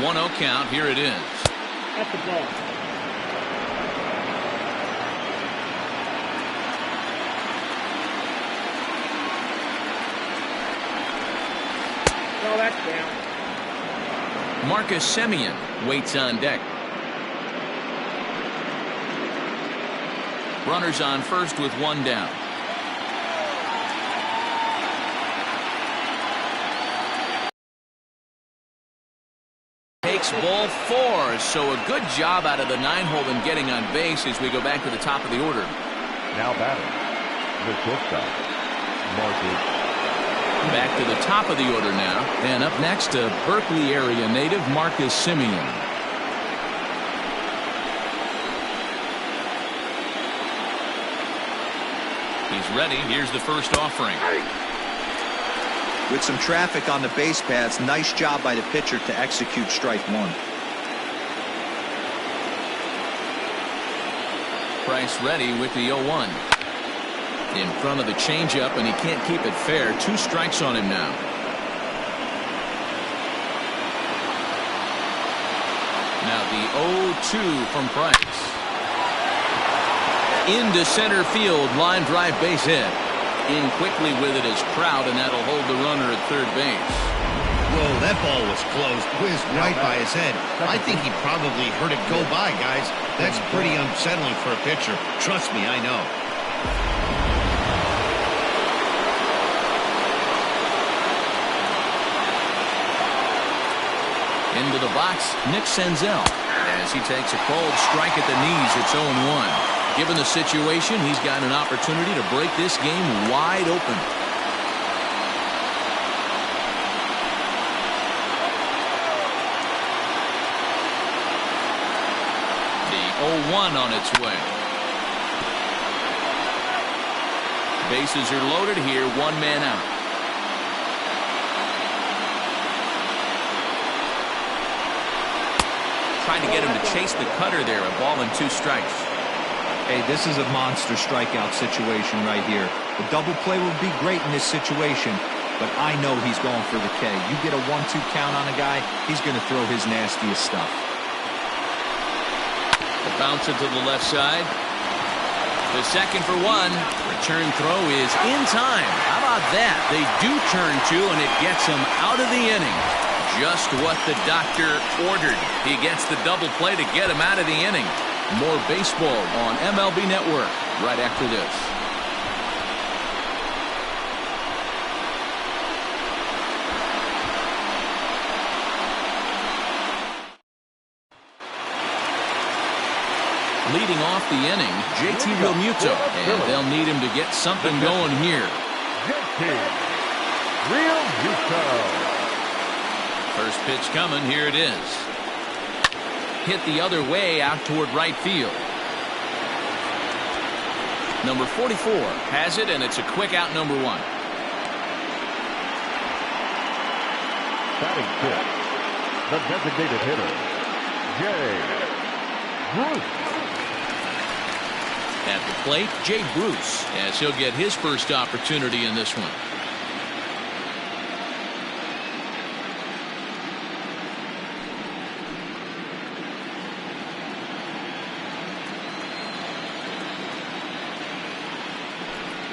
1-0 count. Here it is. That's the ball. No, that's down. Mccutcheon waits on deck. Runners on first with one down. Takes ball 4, so a good job out of the 9-hole in getting on base as we go back to the top of the order. Now batting, the shortstop, Marcus. Back to the top of the order now, and up next a Berkeley area native, Mccutcheon. He's ready. Here's the first offering. With some traffic on the base paths, nice job by the pitcher to execute strike 1. Price ready with the 0-1. In front of the changeup, and he can't keep it fair. 2 strikes on him now. Now the 0-2 from Price. Into center field, line drive base hit. In quickly with it is Trout, and that'll hold the runner at third base. Whoa, that ball was close. Whizzed right by his head. I think he probably heard it go by, guys. That's pretty unsettling for a pitcher. Trust me, I know. Into the box, Nick Senzel. As he takes a cold strike at the knees, it's 0-1. Given the situation, he's got an opportunity to break this game wide open. The 0-1 on its way. Bases are loaded here, 1 man out. Trying to get him to chase the cutter there. A ball and 2 strikes. Hey, this is a monster strikeout situation right here. The double play would be great in this situation, but I know he's going for the K. You get a 1-2 count on a guy, he's going to throw his nastiest stuff. The bounce it to the left side. The second for 1. Return throw is in time. How about that? They do turn 2, and it gets him out of the inning. Just what the doctor ordered. He gets the double play to get him out of the inning. More baseball on MLB Network right after this. Leading off the inning, JT Realmuto, and they'll need him to get something going here. JT Realmuto. First pitch coming. Here it is. Hit the other way out toward right field. Number 44 has it, and it's a quick out, number 1. Batting fifth, the designated hitter, Jay Bruce. At the plate, Jay Bruce, as he'll get his first opportunity in this one.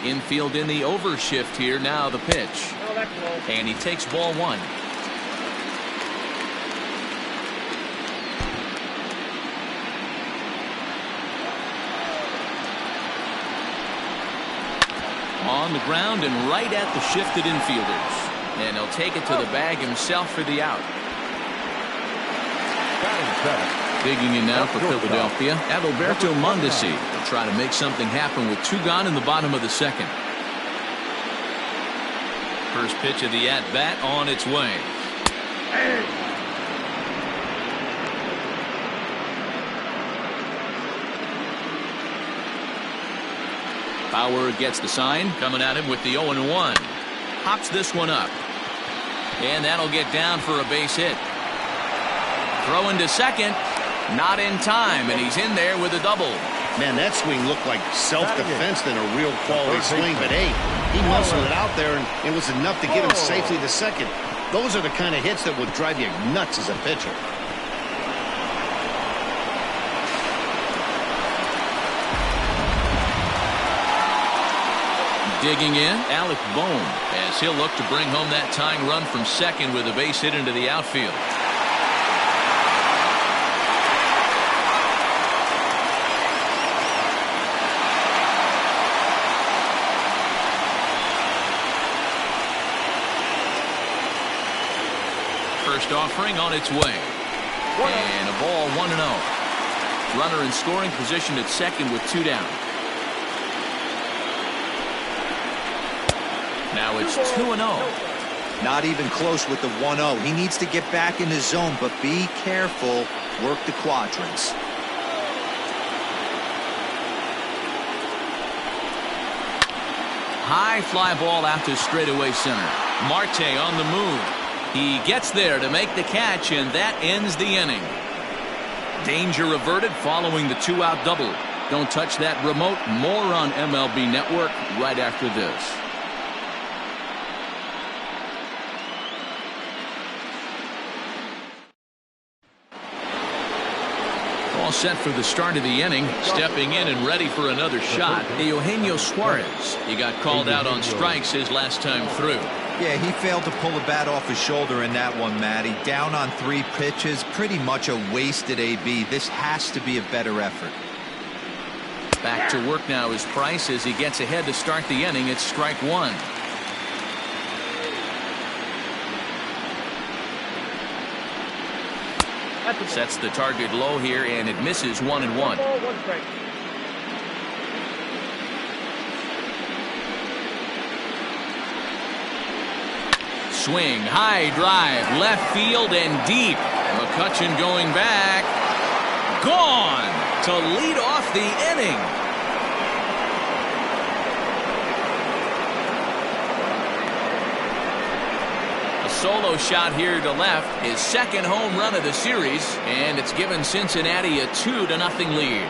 Infield in the overshift here. Now the pitch. And he takes ball 1. On the ground and right at the shifted infielders. And he'll take it to the bag himself for the out. Digging in now for Philadelphia, Adalberto Mondesi will try to make something happen with 2 gone in the bottom of the second. First pitch of the at-bat on its way. Bauer gets the sign, coming at him with the 0-1. Hops this one up. And that'll get down for a base hit. Throwing to second. Not in time, and he's in there with a double. Man, that swing looked like self-defense than a real quality swing, but hey, he muscled it out there, and it was enough to get him safely to second. Those are the kind of hits that will drive you nuts as a pitcher. Digging in, Alec Bohm, as he'll look to bring home that tying run from second with a base hit into the outfield. First offering on its way. And a ball 1-0. Runner in scoring position at second with 2 down. Now it's 2-0. Not even close with the 1-0. He needs to get back in his zone, but be careful. Work the quadrants. High fly ball out to straightaway center. Marte on the move. He gets there to make the catch, and that ends the inning. Danger averted following the 2-out double. Don't touch that remote. More on MLB Network right after this. All set for the start of the inning. Stepping in and ready for another shot, Eugenio Suarez. He got called out on strikes his last time through. Yeah, he failed to pull the bat off his shoulder in that one, Matty. Down on 3 pitches, pretty much a wasted AB. This has to be a better effort. Back to work now is Price as he gets ahead to start the inning. It's strike 1. Sets the target low here, and it misses 1-1. Swing, high drive, left field and deep. Mccutcheon going back. Gone to lead off the inning. A solo shot here to left. His second home run of the series, and it's given Cincinnati a 2-0 lead.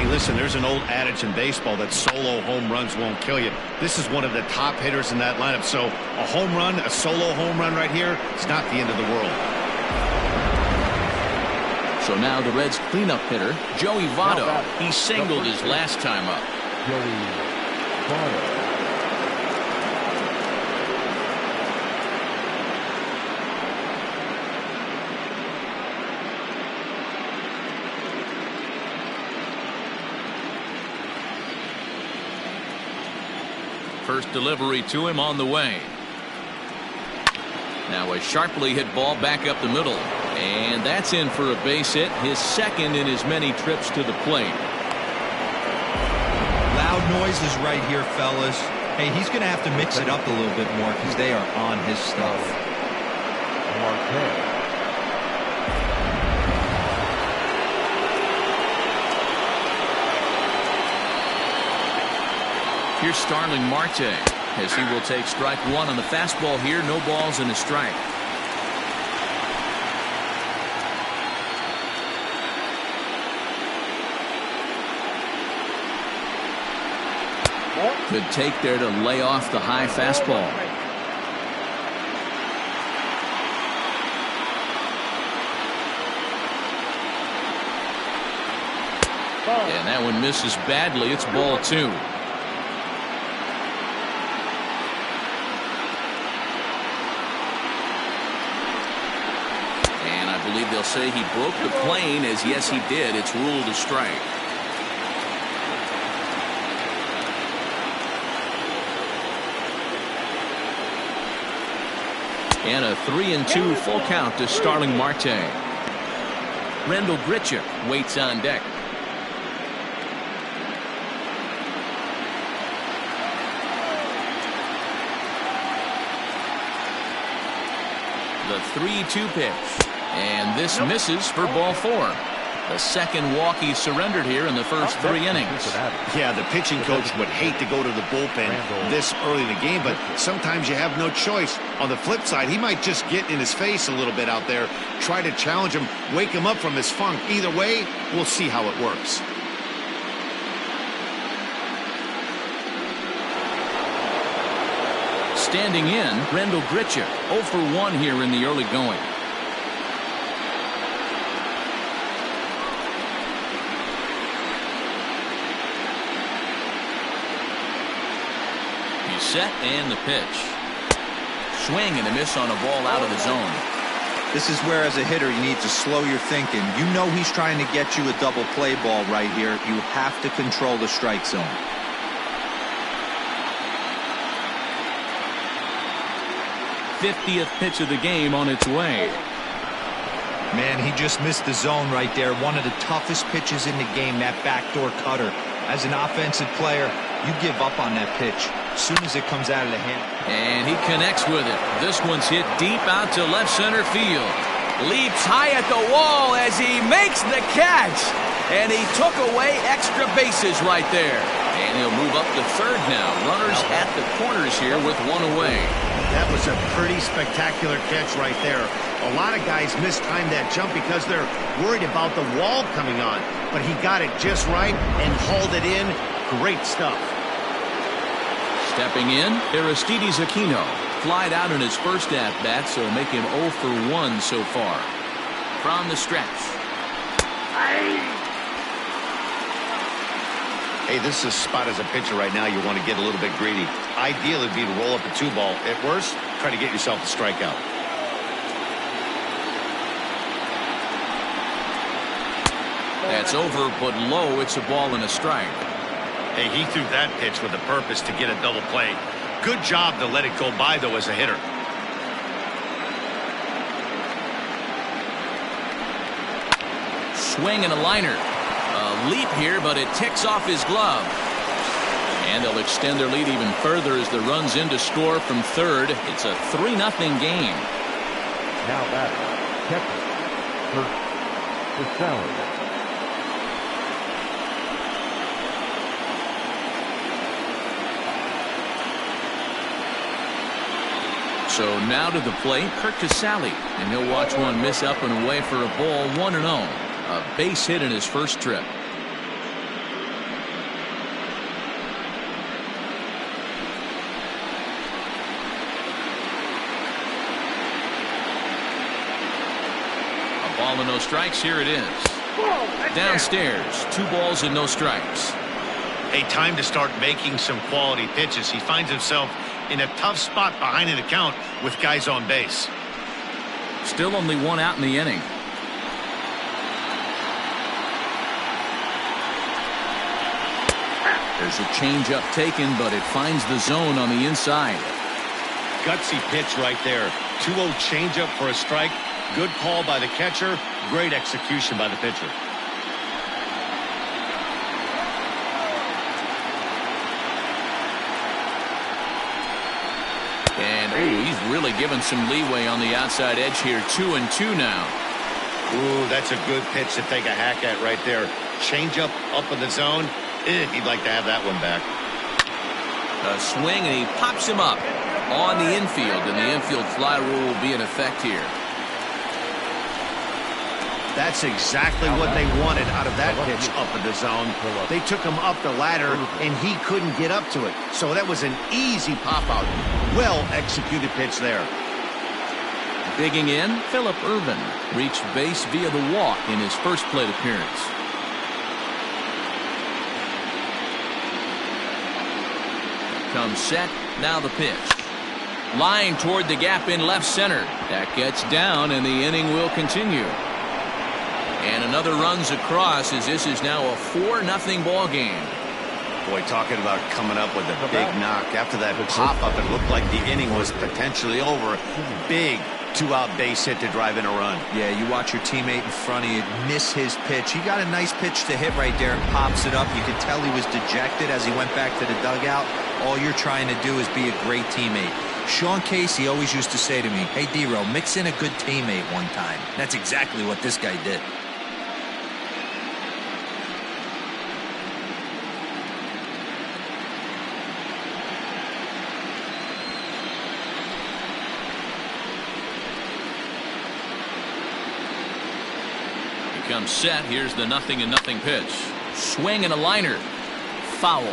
Listen, there's an old adage in baseball that solo home runs won't kill you. This is one of the top hitters in that lineup. So a home run, a solo home run right here, it's not the end of the world. So now the Reds' cleanup hitter, Joey Votto. He singled his last time up. Joey Votto. First delivery to him on the way. Now a sharply hit ball back up the middle. And that's in for a base hit, his second in as many trips to the plate. Loud noises right here, fellas. Hey, he's going to have to mix it up a little bit more because they are on his stuff. Here's Starling Marte as he will take strike 1 on the fastball here. No balls and a strike. Good take there to lay off the high fastball. And that one misses badly. It's ball 2. I believe they'll say he broke the plane, as yes he did. It's ruled a strike. And a 3-2 full count to Starling Marte. Randal Grichuk waits on deck. The 3-2 pitch. And this misses for ball 4. The second walk he surrendered here in the first 3 innings. Yeah, the pitching coach would hate to go to the bullpen this early in the game, but sometimes you have no choice. On the flip side, he might just get in his face a little bit out there, try to challenge him, wake him up from his funk. Either way, we'll see how it works. Standing in, Randal Grichuk, 0 for 1 here in the early going. set and the pitch. Swing and a miss on a ball out of the zone. This is where, as a hitter, you need to slow your thinking. You know he's trying to get you a double play ball right here. You have to control the strike zone. '50th pitch of the game on its way. Man, he just missed the zone right there. One of the toughest pitches in the game, that backdoor cutter. As an offensive player, you give up on that pitch as soon as it comes out of the hand. And he connects with it. This one's hit deep out to left center field. Leaps high at the wall as he makes the catch. And he took away extra bases right there. And he'll move up to third now. Runners at the corners here with one away. That was a pretty spectacular catch right there. A lot of guys mistime that jump because they're worried about the wall coming on. But he got it just right and hauled it in. Great stuff. Stepping in, Aristides Aquino. Flied out in his first at-bat, so make him 0 for 1 so far. From the stretch. Hey, this is a spot as a pitcher right now. You want to get a little bit greedy. Ideal would be to roll up a 2-ball. At worst, try to get yourself a strikeout. That's over, but low. It's a ball and a strike. Hey, he threw that pitch with a purpose to get a double play. Good job to let it go by, though, as a hitter. Swing and a liner. A leap here, but it ticks off his glove. And they'll extend their lead even further as the runs in to score from third. It's a 3-0 game. Now batting, catcher, first, Casali. So now to the plate, Curt Casali, and he'll watch one miss up and away for a ball, 1-0. A base hit in his first trip. A ball and no strikes. Here it is. Downstairs, 2 balls and no strikes. Hey, time to start making some quality pitches. He finds himself in a tough spot behind an account with guys on base. Still only 1 out in the inning. There's a changeup taken, but it finds the zone on the inside. Gutsy pitch right there. 2-0 changeup for a strike. Good call by the catcher. Great execution by the pitcher. And he's really given some leeway on the outside edge here. 2-2 now. Ooh, that's a good pitch to take a hack at right there. Changeup up in the zone. He'd like to have that one back. A swing, and he pops him up on the infield, and the infield fly rule will be in effect here. That's exactly what they wanted out of that pitch up in the zone. They took him up the ladder, and he couldn't get up to it. So that was an easy pop-out. Well-executed pitch there. Digging in, Phillip Ervin reached base via the walk in his first plate appearance. Comes set, now the pitch. Line toward the gap in left center. That gets down, and the inning will continue. And another runs across as this is now a 4-0 ball game. Boy, talking about coming up with a big knock. After that pop-up, it looked like the inning was potentially over. Big 2-out base hit to drive in a run. Yeah, you watch your teammate in front of you miss his pitch. He got a nice pitch to hit right there and pops it up. You could tell he was dejected as he went back to the dugout. All you're trying to do is be a great teammate. Sean Casey always used to say to me, hey, D-Row, mix in a good teammate one time. That's exactly what this guy did. Comes set. Here's the 0-0 pitch. Swing and a liner. Foul.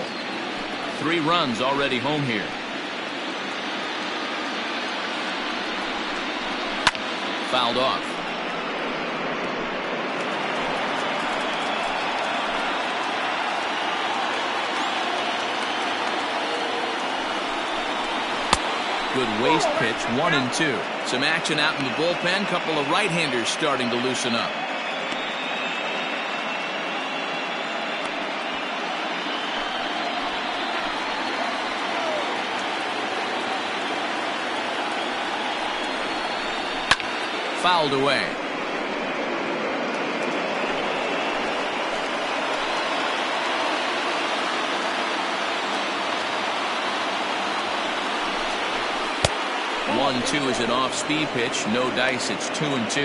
3 runs already home here. Fouled off. good waste pitch, 1-2. Some action out in the bullpen. Couple of right-handers starting to loosen up. Fouled away. One-two is an off-speed pitch. No dice. It's 2-2.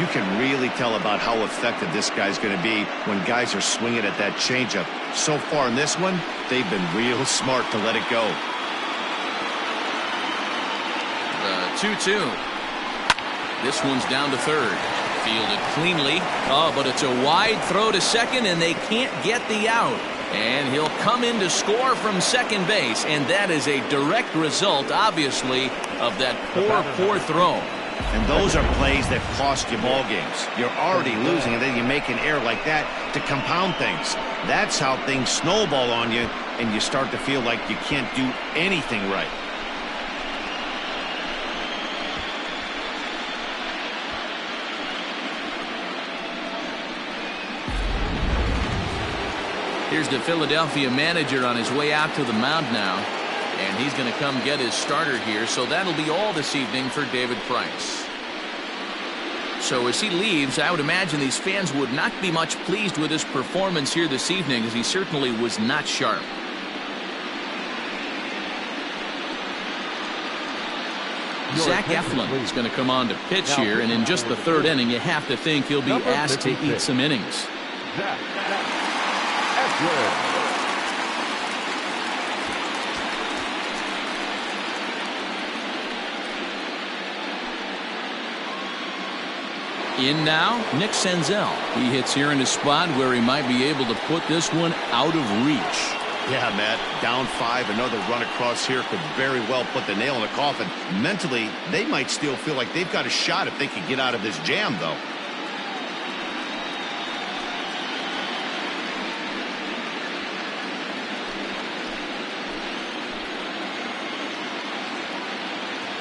You can really tell about how effective this guy's going to be when guys are swinging at that changeup. So far in this one, they've been real smart to let it go. The 2-2. This one's down to third. Fielded cleanly. Oh, but it's a wide throw to second, and they can't get the out. And he'll come in to score from second base, and that is a direct result, obviously, of that poor throw. And those are plays that cost you ball games. You're already losing, and then you make an error like that to compound things. That's how things snowball on you, and you start to feel like you can't do anything right. Here's the Philadelphia manager on his way out to the mound now. And he's going to come get his starter here. So that'll be all this evening for David Price. So as he leaves, I would imagine these fans would not be much pleased with his performance here this evening, as he certainly was not sharp. Zach Eflin is going to come on to pitch here, and in just the third inning, you have to think he'll be asked to eat some innings. In now, Nick Senzel. He hits here in a spot where he might be able to put this one out of reach. Yeah, Matt, down 5, another run across here could very well put the nail in the coffin. Mentally, they might still feel like they've got a shot if they can get out of this jam, though.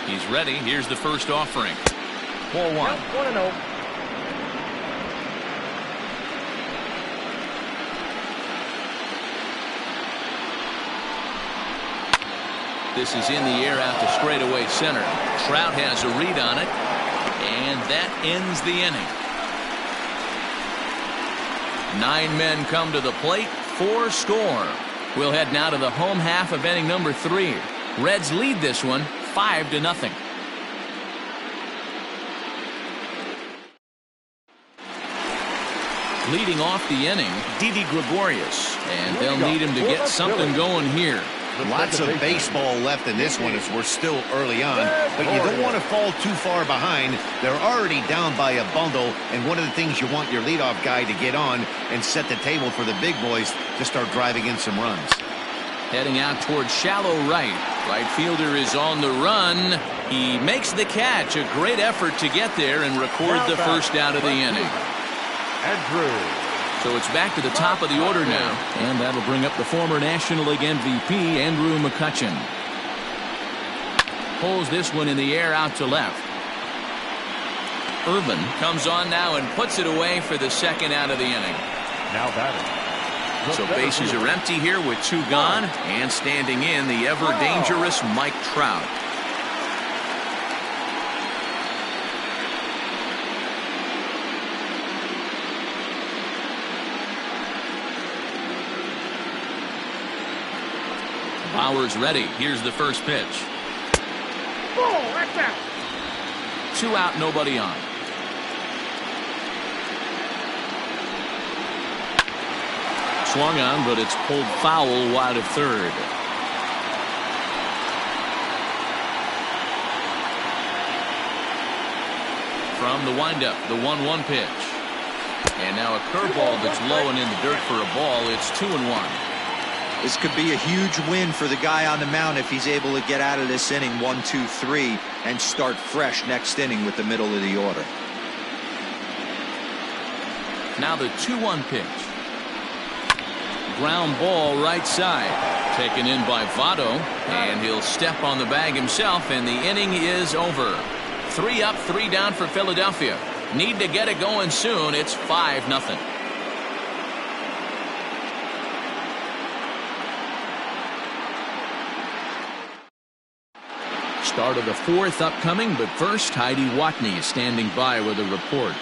He's ready. Here's the first offering. 4-1. 1-0. This is in the air out to straightaway center. Trout has a read on it, and that ends the inning. 9 men come to the plate, 4 score. We'll head now to the home half of inning number 3. Reds lead this one 5-0. Leading off the inning, Didi Gregorius, and they'll need him to get something going here. Lots of baseball left in this one as we're still early on, but you don't want to fall too far behind. They're already down by a bundle, and one of the things you want your leadoff guy to get on and set the table for the big boys to start driving in some runs. Heading out towards shallow right. Right fielder is on the run. He makes the catch. A great effort to get there and record the first out of the inning. So it's back to the top of the order now, and that'll bring up the former National League MVP, Andrew McCutcheon. Pulls this one in the air out to left. Irvin comes on now and puts it away for the second out of the inning. Now batting. So bases are empty here with 2 gone, and standing in the ever-dangerous Mike Trout. Bauer's ready. Here's the first pitch. Oh, that's out. 2 out, nobody on. Swung on, but it's pulled foul wide of third. From the windup, the 1-1 pitch. And now a curveball that's low and in the dirt for a ball. It's 2-1. This could be a huge win for the guy on the mound if he's able to get out of this inning 1, 2, 3 and start fresh next inning with the middle of the order. Now the 2-1 pitch. Ground ball right side. Taken in by Votto, and he'll step on the bag himself, and the inning is over. 3 up, 3 down for Philadelphia. Need to get it going soon. It's 5-0. Start of the 4th upcoming, but first, Heidi Watney is standing by with a report.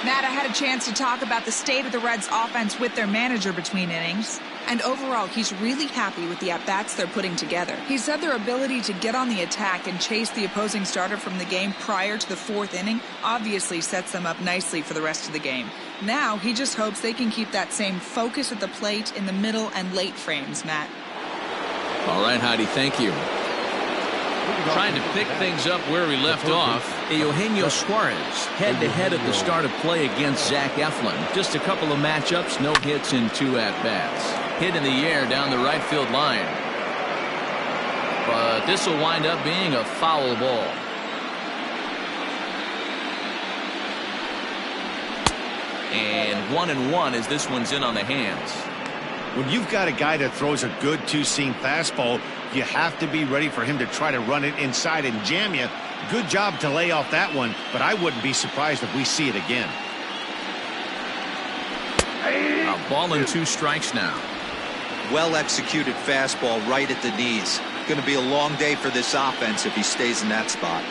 Matt, I had a chance to talk about the state of the Reds' offense with their manager between innings. And overall, he's really happy with the at-bats they're putting together. He said their ability to get on the attack and chase the opposing starter from the game prior to the 4th inning obviously sets them up nicely for the rest of the game. Now, he just hopes they can keep that same focus at the plate in the middle and late frames, Matt. All right, Heidi, thank you. Trying to pick things up where we left off. Eugenio Suarez head-to-head at the start of play against Zach Eflin. Just a couple of matchups, no hits in 2 at-bats. Hit in the air down the right field line. But this will wind up being a foul ball. And 1-1 as this one's in on the hands. When you've got a guy that throws a good two-seam fastball, you have to be ready for him to try to run it inside and jam you. Good job to lay off that one, but I wouldn't be surprised if we see it again. A ball and 2 strikes now. Well-executed fastball right at the knees. Going to be a long day for this offense if he stays in that spot.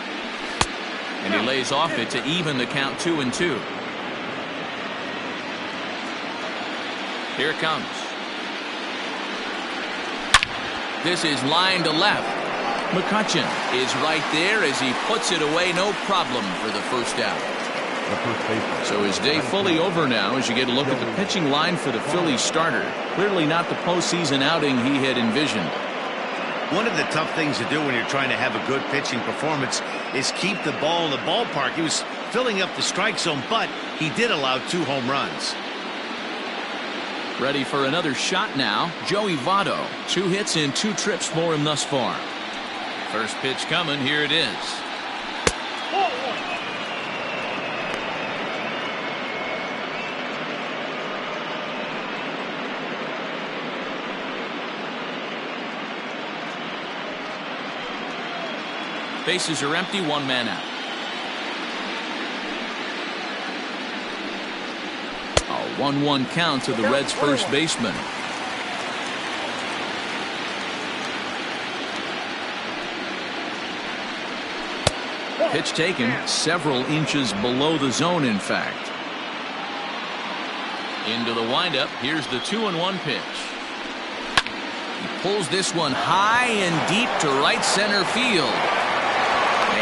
And he lays off it to even the count 2-2. Here it comes. This is line to left. Mccutcheon is right there as he puts it away, no problem for the first out. So his day fully over now as you get a look at the pitching line for the Phillies starter. Clearly not the postseason outing he had envisioned. One of the tough things to do when you're trying to have a good pitching performance is keep the ball in the ballpark. He was filling up the strike zone, but he did allow 2 home runs. Ready for another shot now. Joey Votto. 2 hits in 2 trips for him thus far. First pitch coming. Here it is. Bases are empty. 1 man out. 1-1 count to the Reds' first baseman. Pitch taken several inches below the zone, in fact. Into the windup. Here's the 2-1 pitch. He pulls this one high and deep to right center field.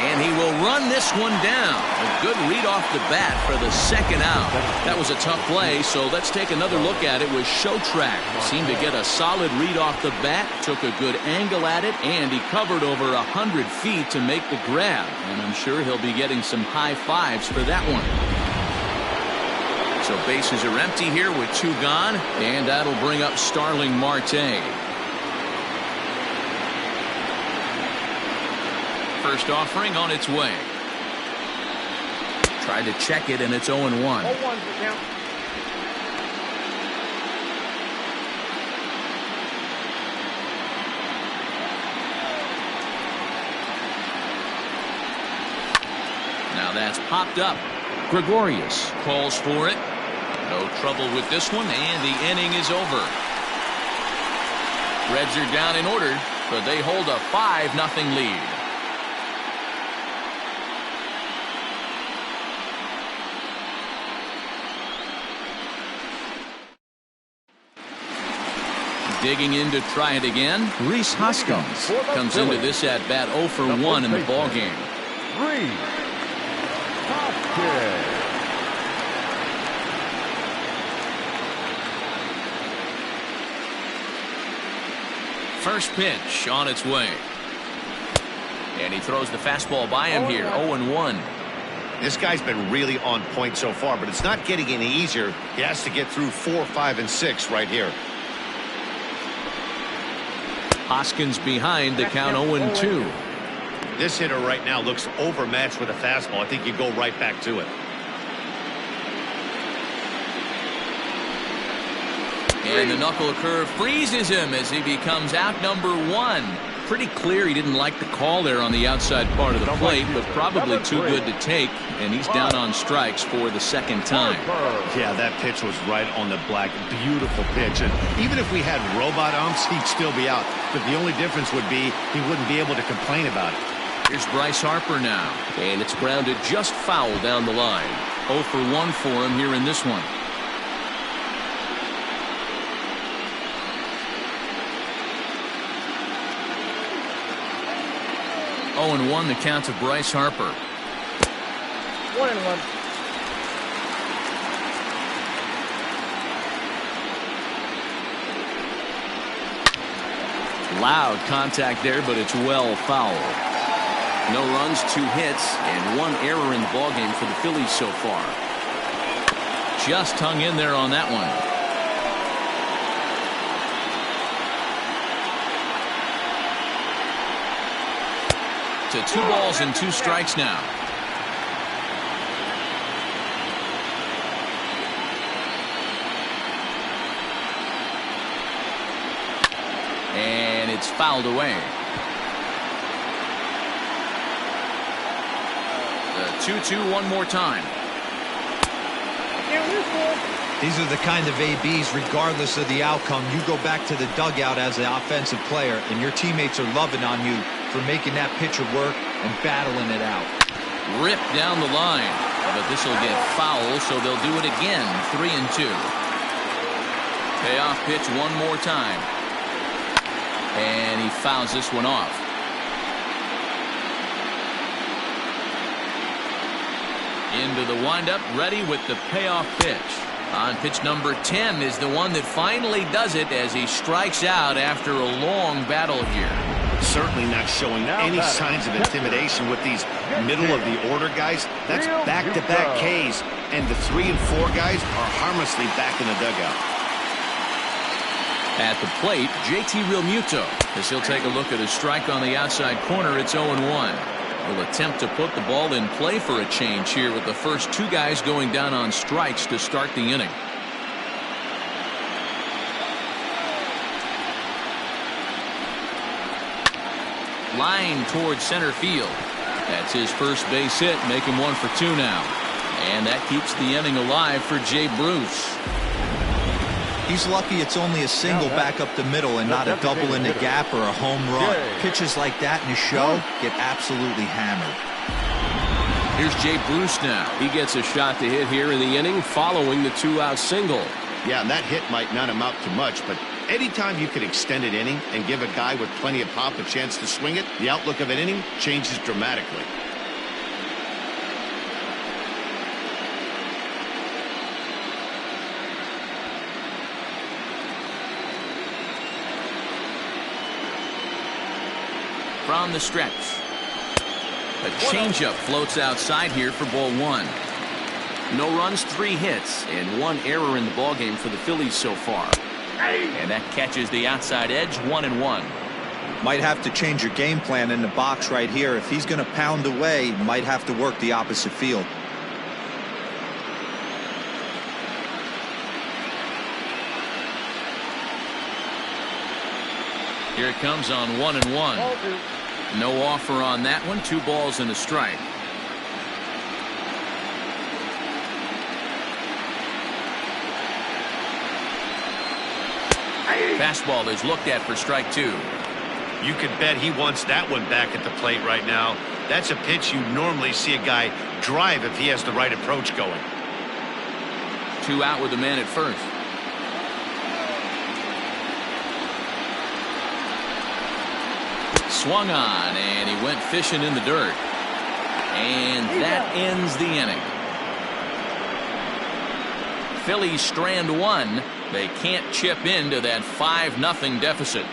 And he will run this one down. A good read off the bat for the second out. That was a tough play, so let's take another look at it with Showtrack. Seemed to get a solid read off the bat, took a good angle at it, and he covered over 100 feet to make the grab. And I'm sure he'll be getting some high fives for that one. So bases are empty here with 2 gone, and that'll bring up Starling Marte. First offering on its way. Tried to check it, and it's 0-1. 0-1 for count. Now that's popped up. Gregorius calls for it. No trouble with this one, and the inning is over. Reds are down in order, but they hold a 5-0 lead. Digging in to try it again. Rhys Hoskins comes into this at bat 0 for 1 in the ball game. First pitch on its way. And he throws the fastball by him here. 0-1. This guy's been really on point so far, but it's not getting any easier. He has to get through 4, 5, and 6 right here. Hoskins behind the count 0-2. This hitter right now looks overmatched with a fastball. I think you go right back to it. And the knuckle curve freezes him as he becomes out number 1. Pretty clear he didn't like the call there on the outside part of the plate, but probably too good to take, and he's down on strikes for the second time. Yeah, that pitch was right on the black. Beautiful pitch. And even if we had robot umps, he'd still be out. But the only difference would be he wouldn't be able to complain about it. Here's Bryce Harper now, and it's grounded just foul down the line. 0 for 1 for him here in this one. 0-1 the count to Bryce Harper. 1-1. Loud contact there, but it's well foul. No runs, 2 hits, and 1 error in the ballgame for the Phillies so far. Just hung in there on that one. To 2 balls and 2 strikes now. And it's fouled away. The 2-2 one more time. These are the kind of ABs, regardless of the outcome, you go back to the dugout as an offensive player, and your teammates are loving on you for making that pitcher work and battling it out. Ripped down the line, but this will get foul, so they'll do it again. 3-2. Payoff pitch one more time. And he fouls this one off. Into the windup, ready with the payoff pitch. On pitch number 10 is the one that finally does it as he strikes out after a long battle here. Certainly not showing any signs of intimidation with these middle of the order guys. That's back-to-back Ks, and the 3 and 4 guys are harmlessly back in the dugout. At the plate, JT Realmuto, as he'll take a look at his strike on the outside corner. It's 0-1. He'll attempt to put the ball in play for a change here with the first 2 guys going down on strikes to start the inning. Line towards center field. That's his first base hit, making 1 for 2 now. And that keeps the inning alive for Jay Bruce. He's lucky it's only a single back up the middle and not a double in the gap or a home run. Pitches like that in a show get absolutely hammered. Here's Jay Bruce now. He gets a shot to hit here in the inning following the 2-out single. Yeah, and that hit might not amount to much, but anytime you can extend an inning and give a guy with plenty of pop a chance to swing it, the outlook of an inning changes dramatically. From the stretch. A changeup floats outside here for ball 1. No runs, 3 hits, and 1 error in the ballgame for the Phillies so far. And that catches the outside edge. 1-1. Might have to change your game plan in the box right here. If he's going to pound away, might have to work the opposite field. Here it comes on 1-1. No offer on that one. 2 balls and a strike. Fastball is looked at for strike 2. You can bet he wants that one back at the plate right now. That's a pitch you normally see a guy drive if he has the right approach going. 2 out with the man at first. Swung on, and he went fishing in the dirt. And that ends the inning. Phillies strand 1. They can't chip into that 5-0 deficit.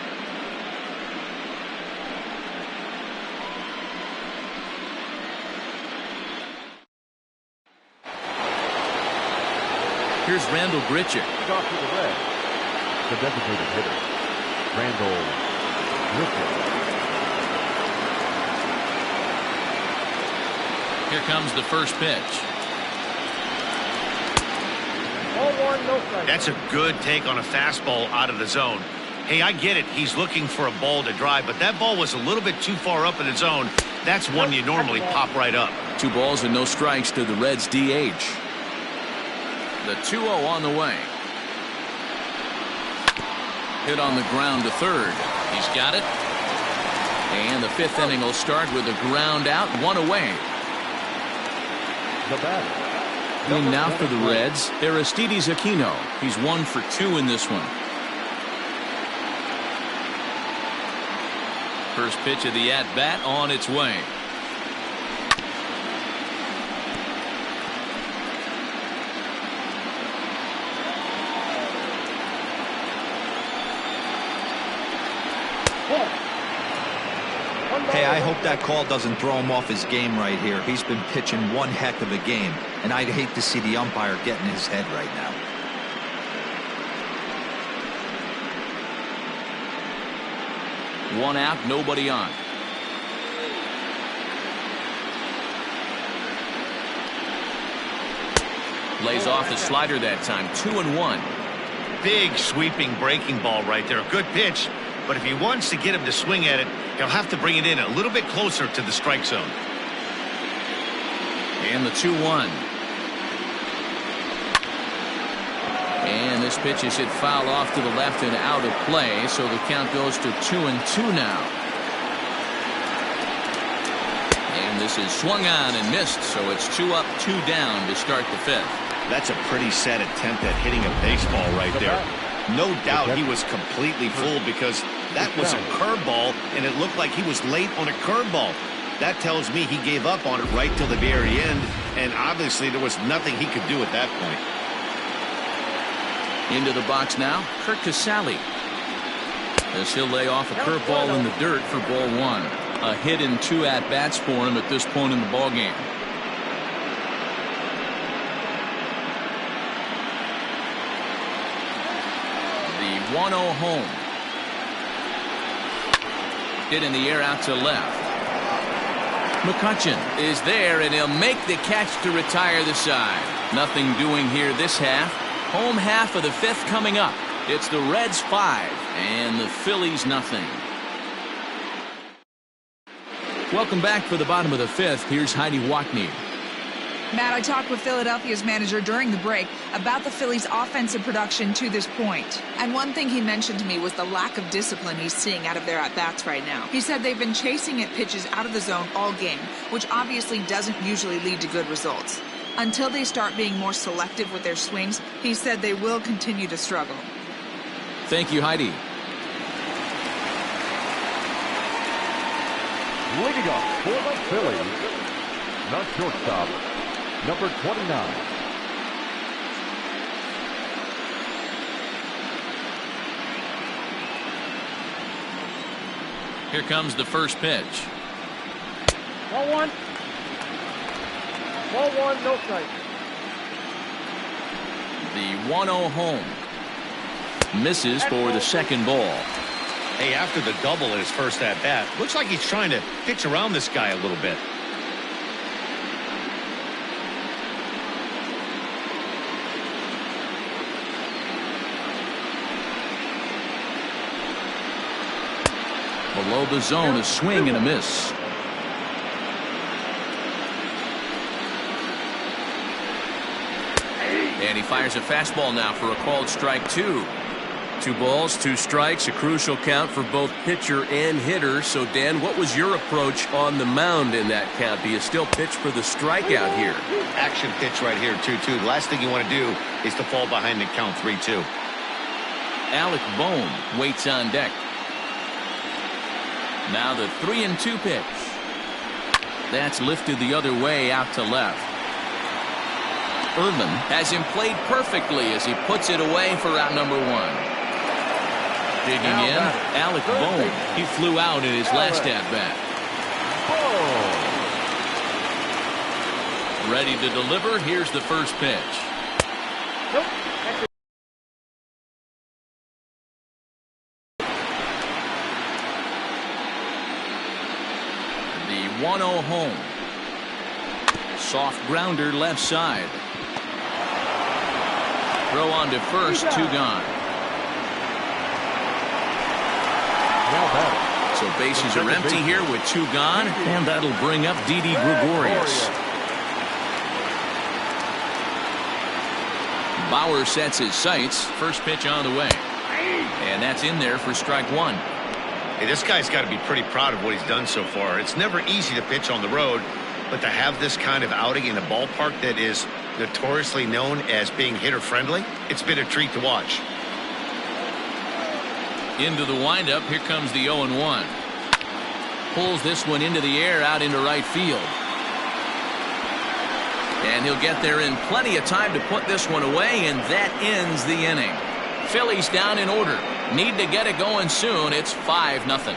Here's Randal Grichuk. Off to the red. The designated hitter, Randal Grichuk. Here comes the first pitch. Ball one, no strike. That's a good take on a fastball out of the zone. Hey, I get it. He's looking for a ball to drive, but that ball was a little bit too far up in the zone. That's one you normally pop right up. 2 balls and no strikes to the Reds DH. The 2-0 on the way. Hit on the ground to third. He's got it. And the 5th inning will start with a ground out, 1 away. The batter. In now for the Reds, Aristides Aquino. He's 1 for 2 in this one. First pitch of the at-bat on its way. Hey, I hope that call doesn't throw him off his game right here. He's been pitching one heck of a game, and I'd hate to see the umpire get in his head right now. One out, nobody on. Lays off the slider that time, 2-1. Big sweeping breaking ball right there. Good pitch, but if he wants to get him to swing at it, he'll have to bring it in a little bit closer to the strike zone. And the 2-1. And this pitch is hit foul off to the left and out of play, so the count goes to 2-2 now. And this is swung on and missed, so it's 2 up, 2 down to start the 5th. That's a pretty sad attempt at hitting a baseball right there. No doubt he was completely fooled because that was a curveball, and it looked like he was late on a curveball. That tells me he gave up on it right till the very end, and obviously there was nothing he could do at that point. Into the box now, Kurt Casale. As he'll lay off a curveball in the dirt for ball 1. A hit in 2 at-bats for him at this point in the ballgame. The 1-0 home. Hit in the air out to left. Mccutcheon is there, and he'll make the catch to retire the side. Nothing doing here this half. Home half of the 5th coming up. It's the Reds 5 and the Phillies nothing. Welcome back for the bottom of the 5th. Here's Heidi Watney. Matt, I talked with Philadelphia's manager during the break about the Phillies' offensive production to this point. And one thing he mentioned to me was the lack of discipline he's seeing out of their at-bats right now. He said they've been chasing at pitches out of the zone all game, which obviously doesn't usually lead to good results. Until they start being more selective with their swings, he said they will continue to struggle. Thank you, Heidi. Leading up for the Phillies, the shortstop, number 29. Here comes the first pitch. Ball one. Ball one, no strike. The 1-0 home. Misses for the second ball. Hey, after the double in his first at-bat, looks like he's trying to pitch around this guy a little bit. Below the zone, a swing and a miss. And he fires a fastball now for a called strike 2. 2 balls, 2 strikes, a crucial count for both pitcher and hitter. So, Dan, what was your approach on the mound in that count? Do you still pitch for the strikeout here? Action pitch right here, 2-2. The last thing you want to do is to fall behind the count 3-2. Alec Bohm waits on deck. Now the 3-2 pitch. That's lifted the other way out to left. Irvin has him played perfectly as he puts it away for out number 1. Digging in, Alec Bohm. He flew out in his last at-bat. Ready to deliver. Here's the first pitch. The 1-0 home. Soft grounder left side. Throw on to first, 2 gone. Now batting. So bases are empty here with 2 gone, and that'll bring up Didi Gregorius. Bauer sets his sights. First pitch on the way. And that's in there for strike 1. Hey, this guy's got to be pretty proud of what he's done so far. It's never easy to pitch on the road, but to have this kind of outing in a ballpark that is notoriously known as being hitter-friendly, it's been a treat to watch. Into the windup. Here comes the 0-1. Pulls this one into the air out into right field. And he'll get there in plenty of time to put this one away, and that ends the inning. Phillies down in order. Need to get it going soon. It's 5-0.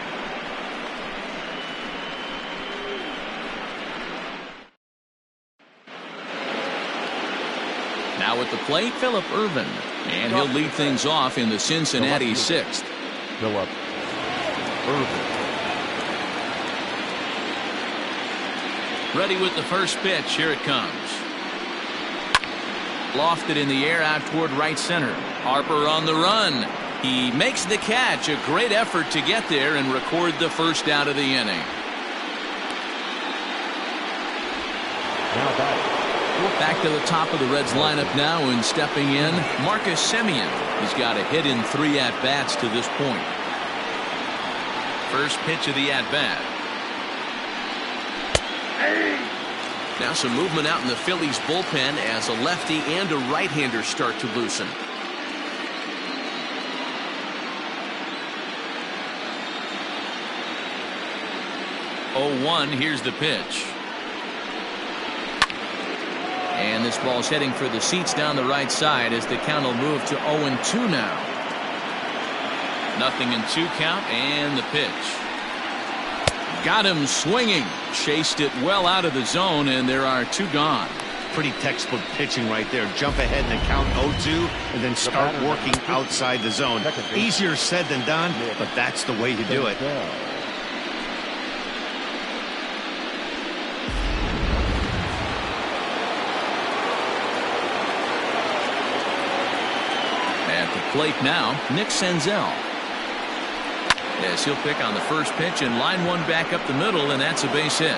Now at the plate, Phillip Ervin. And he'll lead things off in the Cincinnati 6th. Phillip Ervin. Ready with the first pitch. Here it comes. Lofted in the air out toward right center. Harper on the run. He makes the catch. A great effort to get there and record the first out of the inning. Now batting. Back to the top of the Reds lineup now, and stepping in, Marcus Semien. He's got a hit in 3 at-bats to this point. First pitch of the at-bat. Now some movement out in the Phillies bullpen as a lefty and a right-hander start to loosen. Here's the pitch. And this ball's heading for the seats down the right side as the count will move to 0-2 now. 0-2 count, and the pitch. Got him swinging. Chased it well out of the zone, and there are 2 gone. Pretty textbook pitching right there. Jump ahead in the count 0-2 and then start working outside the zone. Easier said than done, but that's the way to do it. At the plate now, Nick Senzel. Yes, he'll pick on the first pitch and line one back up the middle, and that's a base hit.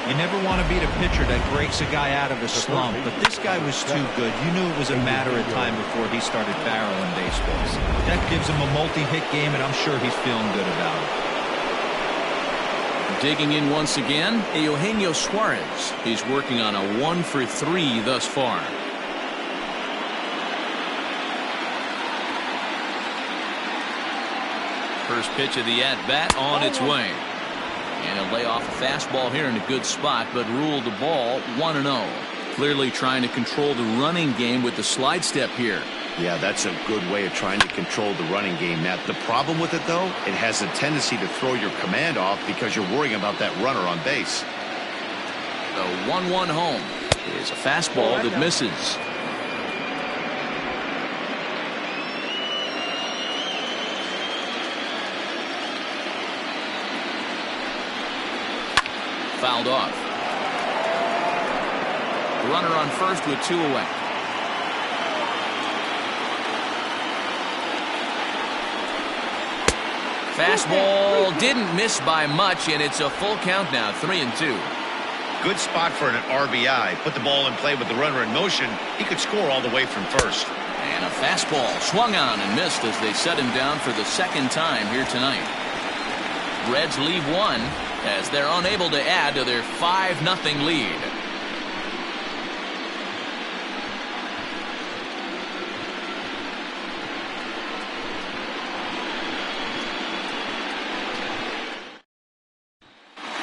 You never want to beat a pitcher that breaks a guy out of a slump, but this guy was too good. You knew it was a matter of time before he started barreling baseballs. That gives him a multi-hit game, and I'm sure he's feeling good about it. Digging in once again, Eugenio Suarez. He's working on a 1-for-3 thus far. First pitch of the at-bat on its way. And he'll lay off a fastball here in a good spot, but ruled the ball 1-0. Clearly trying to control the running game with the slide step here. Yeah, that's a good way of trying to control the running game, Matt. The problem with it, though, it has a tendency to throw your command off because you're worrying about that runner on base. The 1-1 home is a fastball that misses. Fouled off. Runner on first with 2 away. Fastball didn't miss by much, and it's a full count now, 3-2. Good spot for an RBI. Put the ball in play with the runner in motion. He could score all the way from first. And a fastball swung on and missed as they set him down for the second time here tonight. Reds leave one as they're unable to add to their 5-0 lead.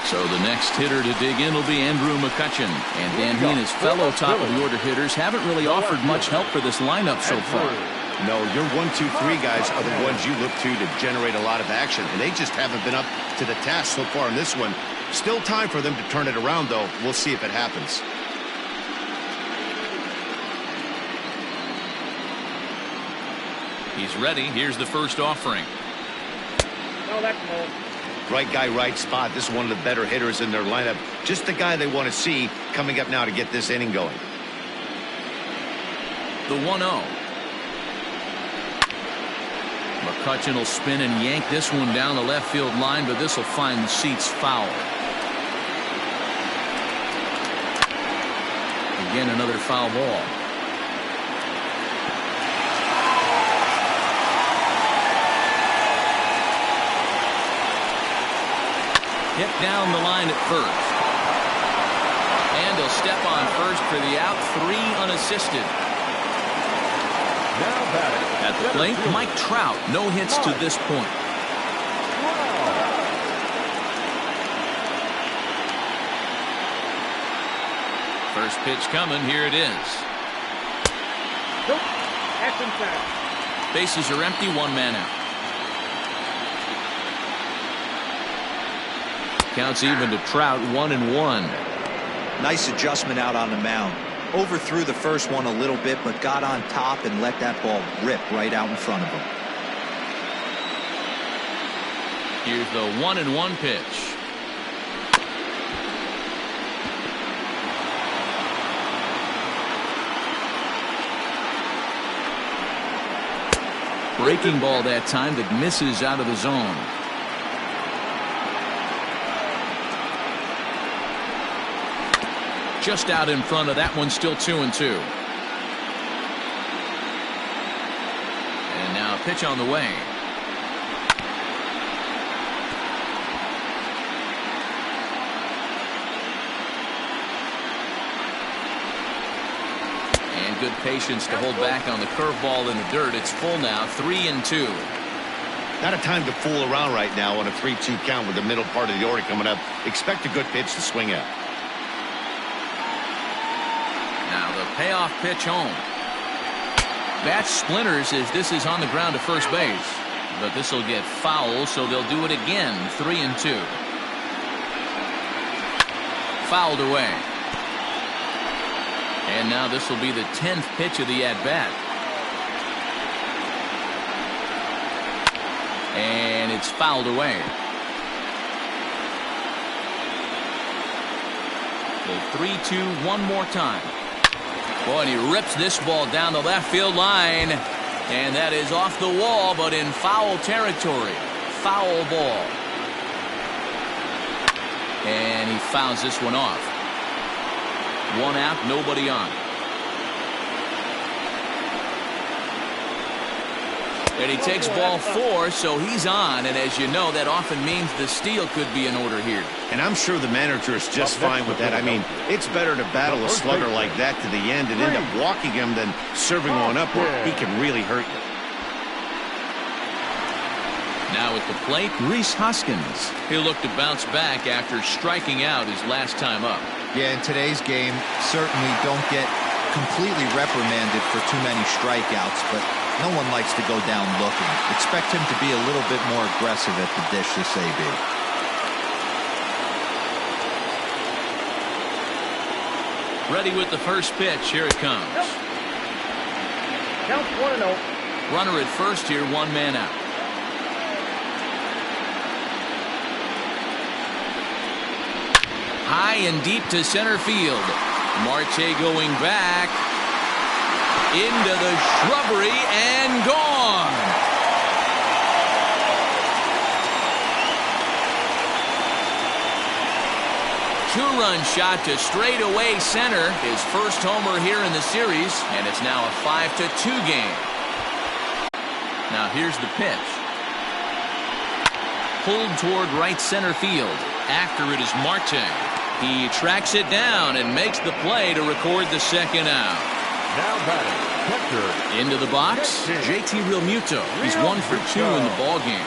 So the next hitter to dig in will be Andrew Mccutcheon. And Dan, he and his fellow top-of-the-order hitters haven't really offered much help for this lineup so far. No, your 1-2-3 guys are the ones you look to generate a lot of action, and they just haven't been up to the task so far in this one. Still time for them to turn it around, though. We'll see if it happens. He's ready. Here's the first offering. No, that's low. Right guy, right spot. This is one of the better hitters in their lineup. Just the guy they want to see coming up now to get this inning going. The 1-0. Mccutcheon will spin and yank this one down the left field line, but this will find the seats foul. Again, another foul ball. Hit down the line at first. And he'll step on first for the out. 3 unassisted. Now batting At the plate, Mike Trout. No hits to this point. First pitch coming. Here it is. Nope. That's inside. Bases are empty. 1 man out. Counts even to Trout. 1-1. Nice adjustment out on the mound. Overthrew the first one a little bit, but got on top and let that ball rip right out in front of him. Here's the 1-1 pitch. Breaking ball that time that misses out of the zone. Just out in front of that one, still 2-2. And now a pitch on the way. And good patience to hold back on the curveball in the dirt. It's full now, 3-2. Not a time to fool around right now on a 3-2 count with the middle part of the order coming up. Expect a good pitch to swing at. Now the payoff pitch home. Bat splinters as this is on the ground to first base. But this will get foul, so they'll do it again. 3-2. Fouled away. And now this will be the 10th pitch of the at-bat. And it's fouled away. The 3-2 one more time. Boy, and he rips this ball down the left field line. And that is off the wall, but in foul territory. Foul ball. And he fouls this one off. 1 out, nobody on. And he takes ball 4, so he's on. And as you know, that often means the steal could be in order here. And I'm sure the manager is just fine with that. I mean, it's better to battle a slugger like that to the end and end up walking him than serving one up where he can really hurt you. Now at the plate, Rhys Hoskins. He'll look to bounce back after striking out his last time up. Yeah, in today's game, certainly don't get completely reprimanded for too many strikeouts, but no one likes to go down looking. Expect him to be a little bit more aggressive at the dish this AB. Ready with the first pitch. Here it comes. Counts 1-0. Runner at first here, 1 man out. High and deep to center field. Marte going back into the shrubbery and gone. Two-run shot to straightaway center. His first homer here in the series, and it's now a 5-2 game. Now here's the pitch. Pulled toward right center field. After it is Marte. He tracks it down and makes the play to record the second out. Now batting, catcher. Into the box, JT Realmuto. He's 1 for 2 in the ball game.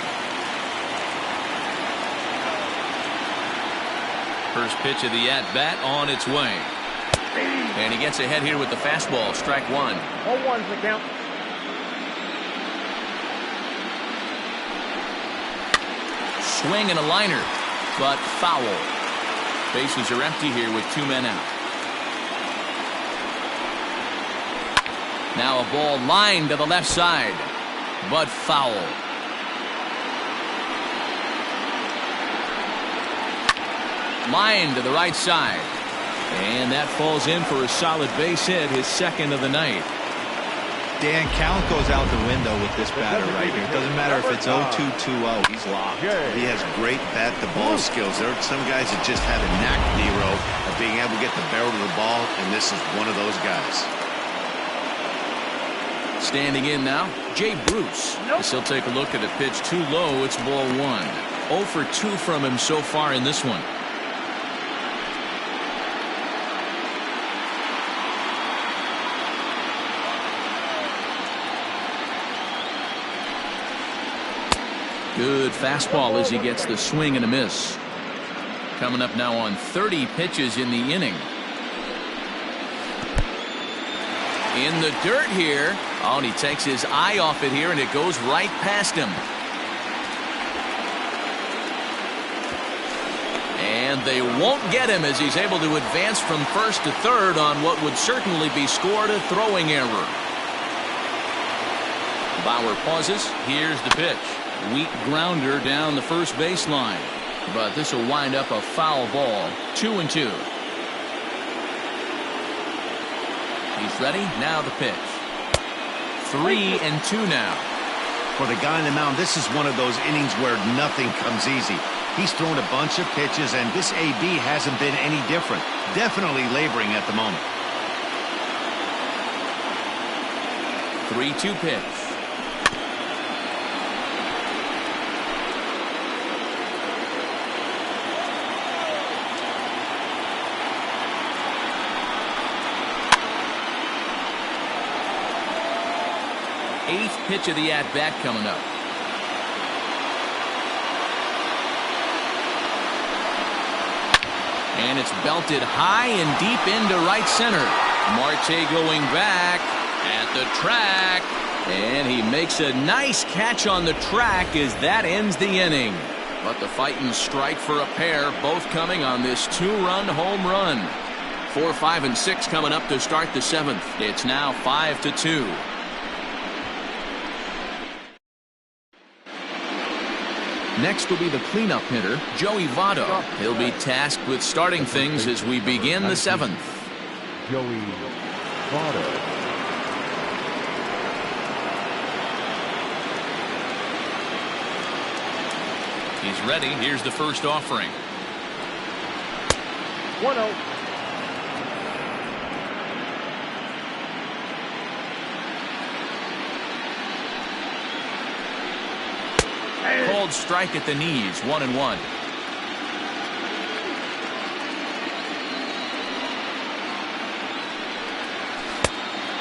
First pitch of the at-bat on its way. And he gets ahead here with the fastball, strike 1. 0-1's the count. Swing and a liner, but foul. Bases are empty here with 2 men out. Now a ball lined to the left side, but foul. Line to the right side. And that falls in for a solid base hit, his second of the night. Dan, count goes out the window with this batter right here. It doesn't matter if it's 0-2, 2-0. He's locked. He has great bat-to-ball skills. There are some guys that just have a knack, Nero, of being able to get the barrel to the ball, and this is one of those guys. Standing in now, Jay Bruce. As he'll take a look at a pitch too low. It's ball one. 0 for 2 from him so far in this one. Good fastball as he gets the swing and a miss. Coming up now on 30 pitches in the inning. In the dirt here. Oh, and he takes his eye off it here, and it goes right past him. And they won't get him as he's able to advance from first to third on what would certainly be scored a throwing error. Bauer pauses. Here's the pitch. Weak grounder down the first baseline. But this will wind up a foul ball. 2-2. He's ready. Now the pitch. 3-2 now. For the guy on the mound, this is one of those innings where nothing comes easy. He's thrown a bunch of pitches, and this AB hasn't been any different. Definitely laboring at the moment. 3-2 pitch. Eighth pitch of the at-bat coming up. And it's belted high and deep into right center. Marte going back at the track. And he makes a nice catch on the track as that ends the inning. But the fighting strike for a pair, both coming on this 2-run home run. 4, 5, and 6 coming up to start the 7th. It's now 5-2. Next will be the cleanup hitter, Joey Votto. He'll be tasked with starting things as we begin the 7th. Joey Votto. He's ready. Here's the first offering. 1-0. Called strike at the knees. 1-1.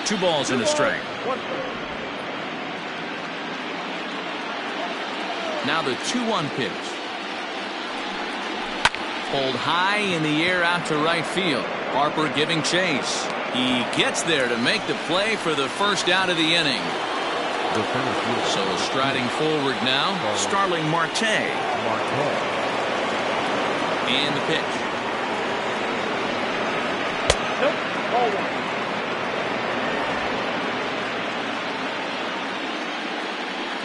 Two balls and a strike. Now the 2-1 pitch. Pulled high in the air out to right field. Harper giving chase. He gets there to make the play for the first out of the inning. So striding forward now, Starling Marte. And the pitch. Nope. Ball 1.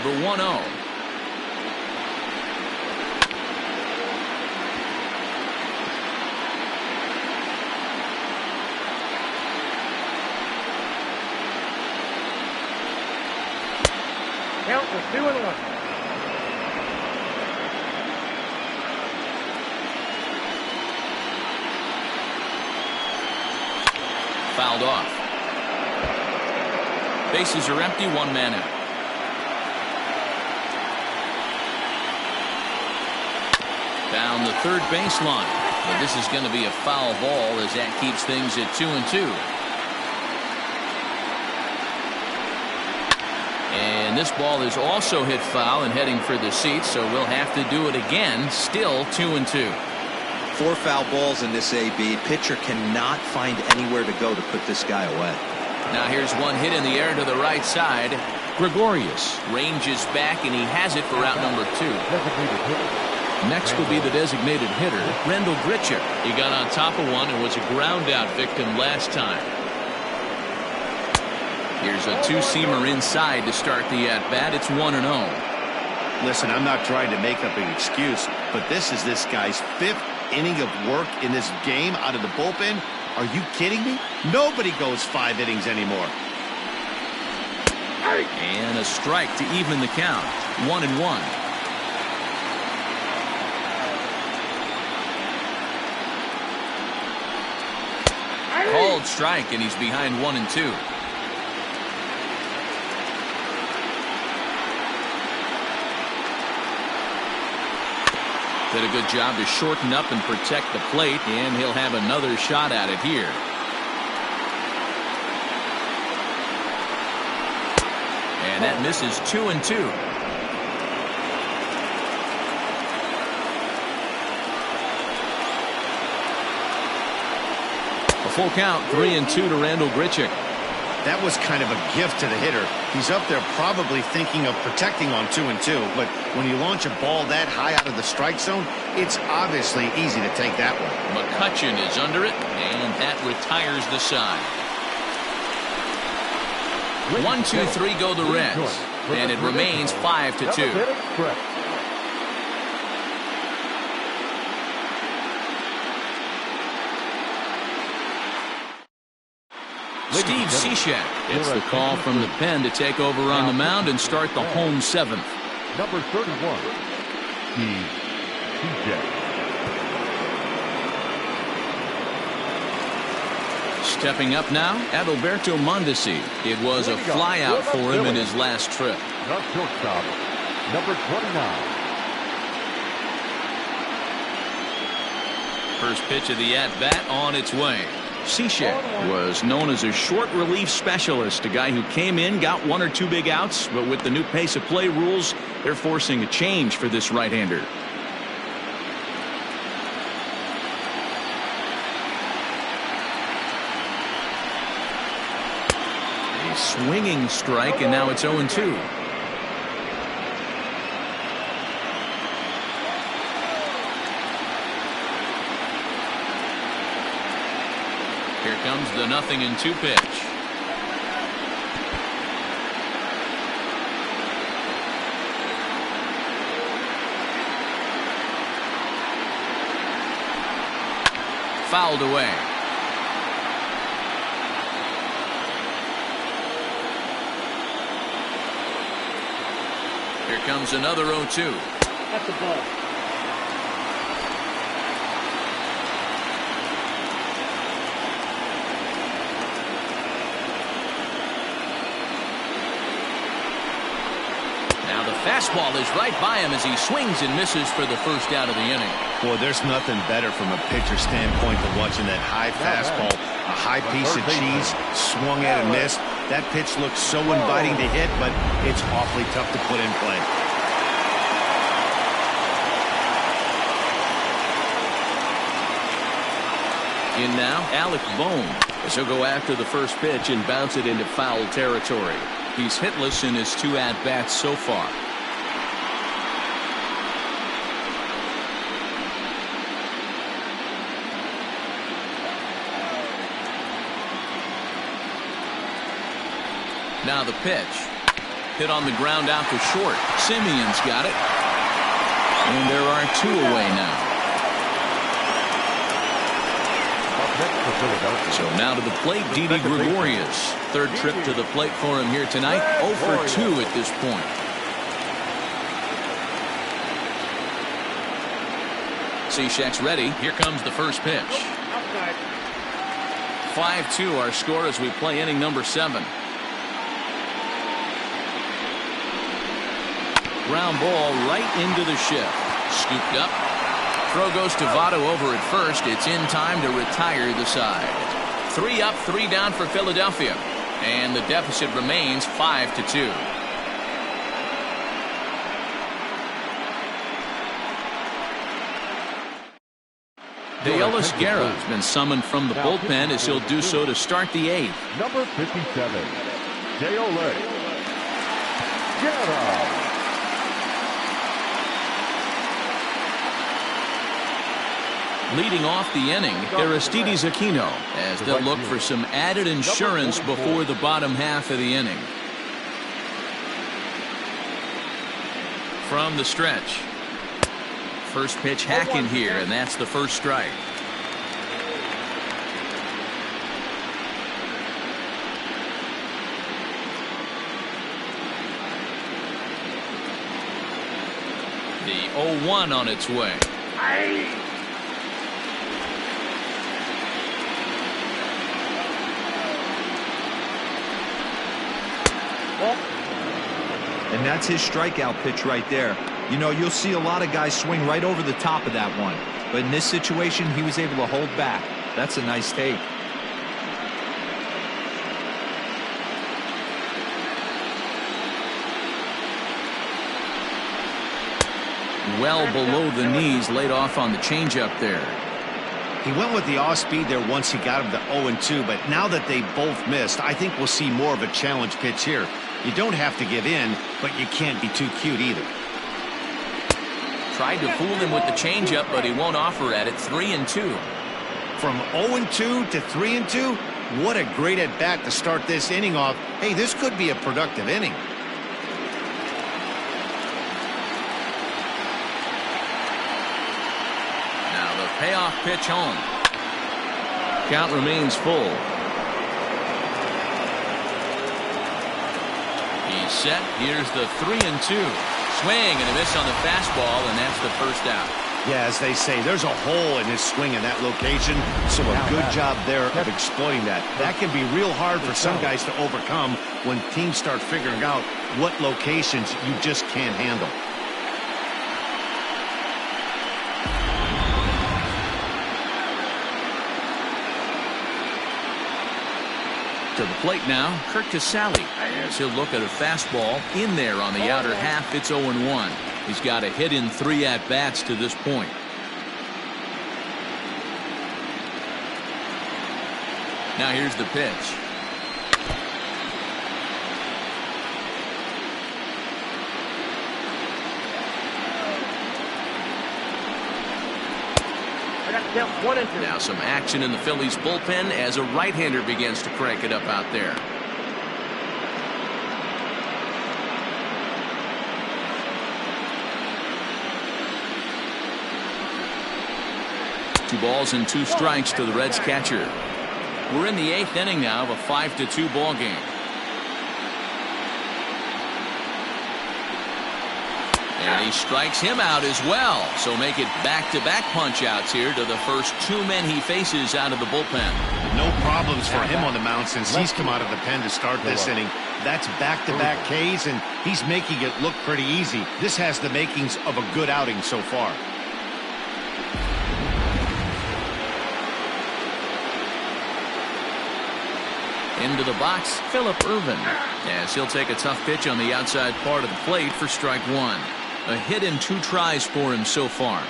The 1-0. Count was 2-1. Fouled off. Bases are empty, 1 man out. Down the third baseline. But this is going to be a foul ball as that keeps things at 2-2. And this ball is also hit foul and heading for the seats, so we'll have to do it again. Still 2-2. 4 foul balls in this AB. Pitcher cannot find anywhere to go to put this guy away. Now here's one hit in the air to the right side. Gregorius ranges back, and he has it for route number 2. Next will be the designated hitter, Randal Grichuk. He got on top of one and was a ground out victim last time. Here's a 2-seamer inside to start the at-bat. It's 1-0. Listen, I'm not trying to make up an excuse, but this is this guy's 5th inning of work in this game out of the bullpen? Are you kidding me? Nobody goes 5 innings anymore. And a strike to even the count. 1-1. Called strike, and he's behind 1-2. Did a good job to shorten up and protect the plate, and he'll have another shot at it here. And that misses 2-2. A full count, 3-2 to Randal Grichuk. That was kind of a gift to the hitter. He's up there probably thinking of protecting on 2-2, but when you launch a ball that high out of the strike zone, it's obviously easy to take that one. Mccutcheon is under it, and that retires the side. 1-2-3 go the Reds, and it remains 5-2. Steve Cishek gets the call from the pen to take over on the mound and start the home 7th. Number 31, Steve Cishek. Stepping up now, Adalberto Mondesi. It was a flyout for him in his last trip. The shortstop, number 29. First pitch of the at-bat on its way. Cishek was known as a short relief specialist, a guy who came in, got 1 or 2 big outs, but with the new pace of play rules, they're forcing a change for this right-hander. A swinging strike, and now it's 0-2. Here comes the 0-2 pitch. Fouled away. Here comes another 0-2. That's a ball. Fastball is right by him as he swings and misses for the first out of the inning. Boy, there's nothing better from a pitcher standpoint than watching that high fastball. A high piece of cheese, swung at and missed. That pitch looks so inviting to hit, but it's awfully tough to put in play. In now, Alec Bohm, as he'll go after the first pitch and bounce it into foul territory. He's hitless in his 2 at-bats so far. Now the pitch. Hit on the ground out to short. Simeon's got it. And there are 2 away now. So now to the plate, Didi Gregorius. Third trip to the plate for him here tonight. 0 for 2 at this point. Cishek's ready. Here comes the first pitch. 5-2 our score as we play inning number 7. Ground ball right into the shift. Scooped up. Throw goes to Votto over at first. It's in time to retire the side. 3 up, 3 down for Philadelphia. And the deficit remains 5-2. Deolis Guerra has been summoned from the bullpen as he'll do so to start the 8th. Number 57, Deolis Guerra. Leading off the inning, Aristides Aquino, as they'll look for some added insurance before the bottom half of the inning. From the stretch. first pitch hacking here, and that's the first strike. The 0-1 on its way. And that's his strikeout pitch right there. You know, you'll see a lot of guys swing right over the top of that one. But in this situation, he was able to hold back. That's a nice take. Well below the knees, laid off on the changeup there. He went with the off speed there once he got him to 0-2, but now that they both missed, I think we'll see more of a challenge pitch here. You don't have to give in, but you can't be too cute either. Tried to fool him with the changeup, but he won't offer at it. 3-2. From 0-2 to 3-2, what a great at bat to start this inning off. Hey, this could be a productive inning. Now the payoff pitch home. Count remains full. He's set. Here's the 3-2. Swing and a miss on the fastball, and that's the first out. Yeah, as they say, there's a hole in his swing in that location, so a good job there of exploiting that. That can be real hard for some guys to overcome when teams start figuring out what locations you just can't handle. To the plate now, Kirk Casale, as he'll look at a fastball in there on the outer half. It's 0-1. He's got a hit in 3 at-bats to this point. Now here's the pitch. Now some action in the Phillies bullpen as a right-hander begins to crank it up out there. Two balls and 2 strikes to the Reds catcher. We're in the 8th inning now of a 5-2 ball game. And he strikes him out as well. So make it back-to-back punch-outs here to the first 2 men he faces out of the bullpen. No problems for him on the mound since he's come out of the pen to start this inning. That's back-to-back Ks, and he's making it look pretty easy. This has the makings of a good outing so far. Into the box, Phillip Ervin, as he'll take a tough pitch on the outside part of the plate for strike 1. A hit in 2 tries for him so far.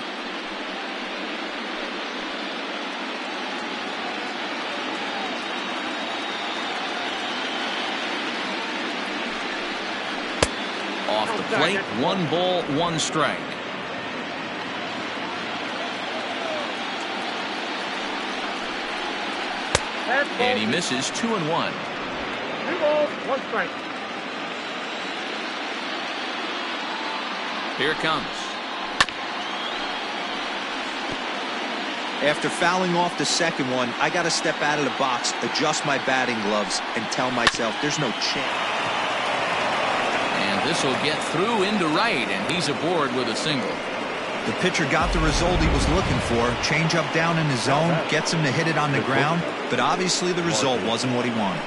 Off the plate, 1 ball, 1 strike. And he misses 2-1. 2 balls, 1 strike. Here it comes. After fouling off the second one, I got to step out of the box, adjust my batting gloves, and tell myself there's no chance. And this will get through into right, and he's aboard with a single. The pitcher got the result he was looking for. Change up down in the zone, gets him to hit it on the ground, but obviously the result wasn't what he wanted.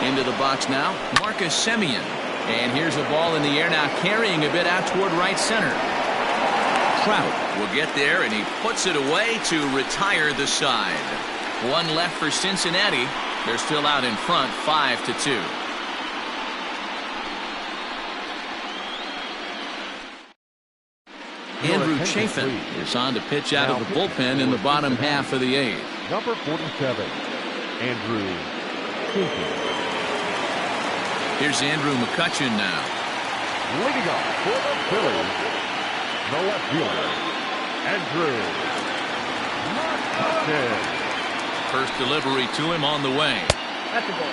Into the box now, Marcus Semien. And here's a ball in the air now, carrying a bit out toward right center. Trout will get there, and he puts it away to retire the side. 1 left for Cincinnati. They're still out in front, 5-2. Andrew Chafin is on to pitch out of the bullpen in the bottom half of the 8th. Number 47, Andrew Chafin. Here's Andrew Mccutcheon now. Leading off for the Phillies, the left fielder, Andrew pitch. First delivery to him on the way. That's a goal.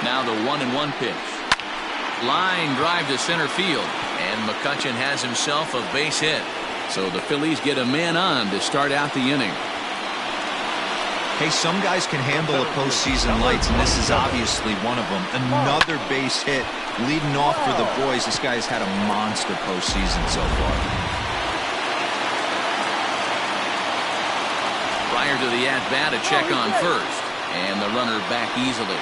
Now the 1-1 pitch. Line drive to center field, and Mccutcheon has himself a base hit. So the Phillies get a man on to start out the inning. Hey, some guys can handle the postseason lights, and this is obviously one of them. Another base hit leading off for the boys. This guy's had a monster postseason so far. Prior to the at-bat, a check on first, and the runner back easily.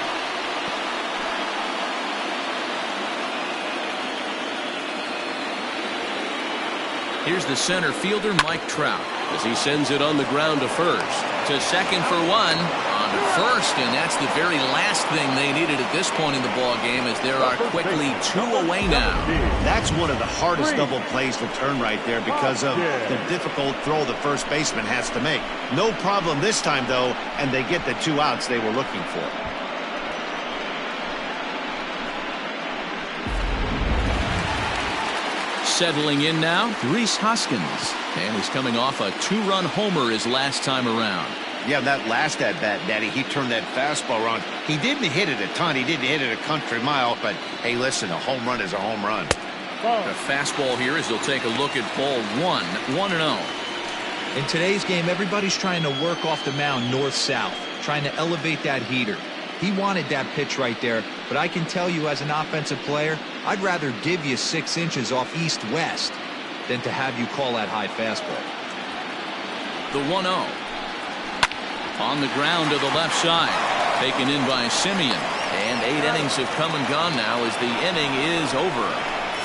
Here's the center fielder, Mike Trout, as he sends it on the ground to first. To second for one, on to first, and that's the very last thing they needed at this point in the ball game, as there are quickly 2 away now. That's one of the hardest double plays to turn right there because of the difficult throw the first baseman has to make. No problem this time, though, and they get the 2 outs they were looking for. Settling in now, Rhys Hoskins, and he's coming off a 2-run homer his last time around. Yeah, that last at-bat, Daddy, he turned that fastball around. He didn't hit it a ton. He didn't hit it a country mile, but hey, listen, a home run is a home run. The fastball here as they'll take a look at ball 1-0. In today's game, everybody's trying to work off the mound north-south, trying to elevate that heater. He wanted that pitch right there, but I can tell you as an offensive player, I'd rather give you 6 inches off east-west than to have you call that high fastball. The 1-0. On the ground to the left side. Taken in by Semien. And 8 innings have come and gone now as the inning is over.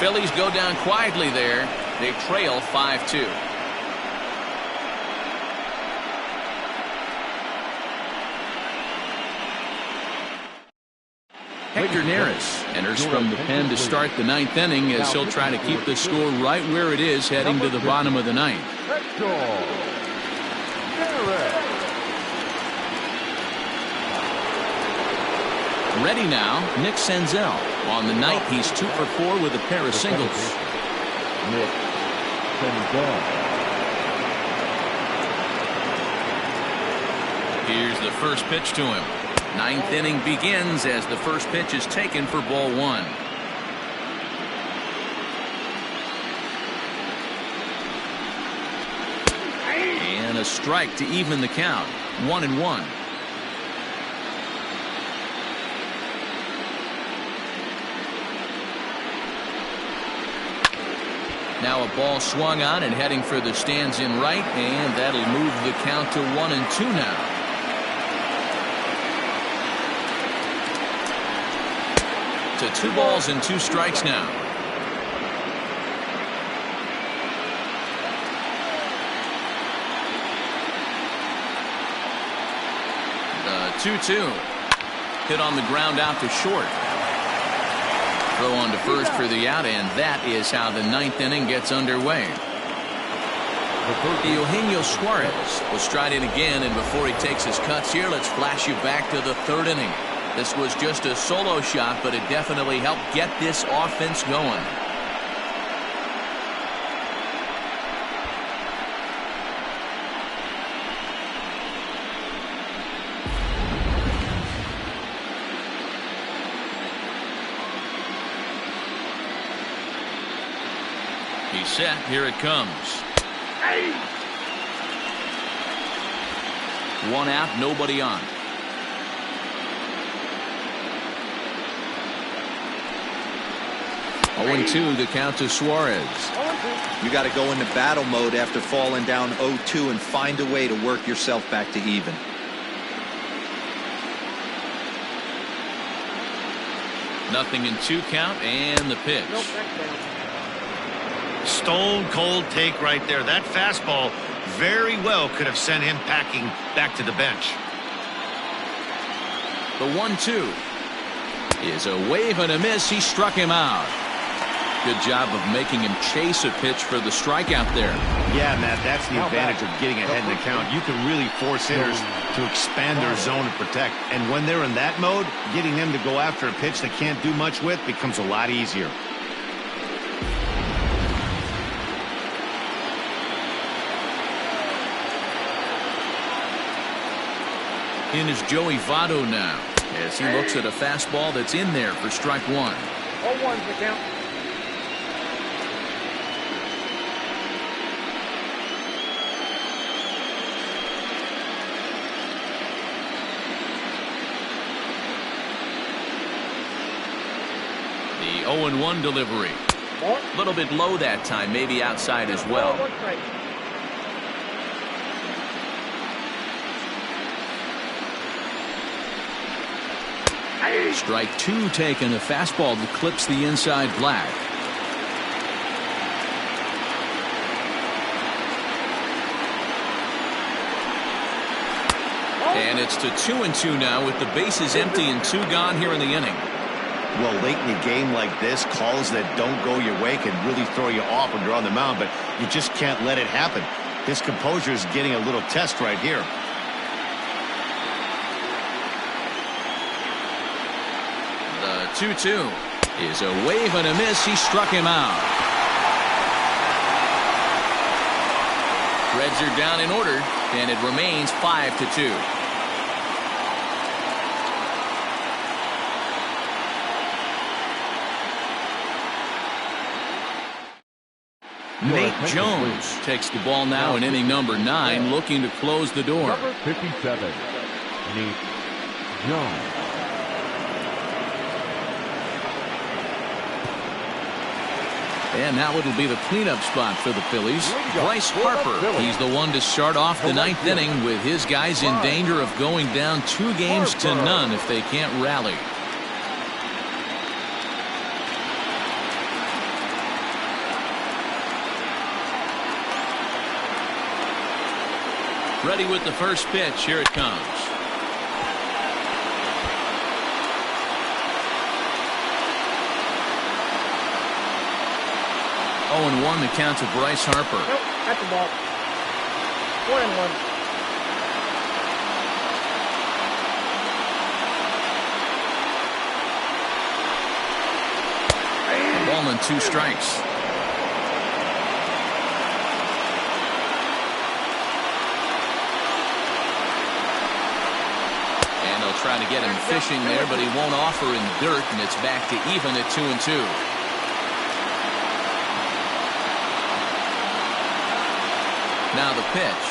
Phillies go down quietly there. They trail 5-2. Hector Neris enters from the pen to start the 9th inning as he'll try to keep the score right where it is heading to the bottom of the 9th. Ready now, Nick Senzel. On the night, he's 2 for 4 with a pair of singles. Nick Senzel. Here's the first pitch to him. 9th inning begins as the first pitch is taken for ball 1. And a strike to even the count. 1-1. Now a ball swung on and heading for the stands in right, and that'll move the count to 1-2 now. To 2 balls and 2 strikes now. The 2-2. Hit on the ground out to short. Throw on to first for the out, and that is how the 9th inning gets underway. Eugenio Suarez will stride in again, and before he takes his cuts here, let's flash you back to the 3rd inning. This was just a solo shot, but it definitely helped get this offense going. He's set. Here it comes. 1 out, nobody on. 0-2 the count to Suarez. You got to go into battle mode after falling down 0-2 and find a way to work yourself back to even. Nothing in 2 count, and the pitch. Stone cold take right there. That fastball very well could have sent him packing back to the bench. The 1-2. is a wave and a miss. He struck him out. Good job of making him chase a pitch for the strikeout there. Yeah, Matt, that's the advantage of getting ahead in the count. You can really force hitters to expand their zone and protect. And when they're in that mode, getting them to go after a pitch they can't do much with becomes a lot easier. In is Joey Votto now, as he looks at a fastball that's in there for strike one. 0-1's the count. The 0-1 delivery. A little bit low that time, maybe outside as well. Strike two taken, a fastball that clips the inside black. And it's to 2-2 now with the bases empty and 2 gone here in the inning. Well, late in a game like this, calls that don't go your way can really throw you off when you're on the mound, but you just can't let it happen. His composure is getting a little test right here. The 2-2 is a wave and a miss. He struck him out. Reds are down in order, and it remains 5-2. Nate Jones takes the ball now in inning number 9, looking to close the door. Number 57, Nate Jones. And now it'll be the cleanup spot for the Phillies. Bryce Harper, he's the one to start off the 9th inning with his guys in danger of going down 2 games to none if they can't rally. Ready with the first pitch. Here it comes. Oh, and 1 the count to Bryce Harper. Nope, that's the ball. 1-1. Ball and 2 strikes. And they'll try to get him fishing there, but he won't offer in dirt, and it's back to even at 2-2. Now the pitch.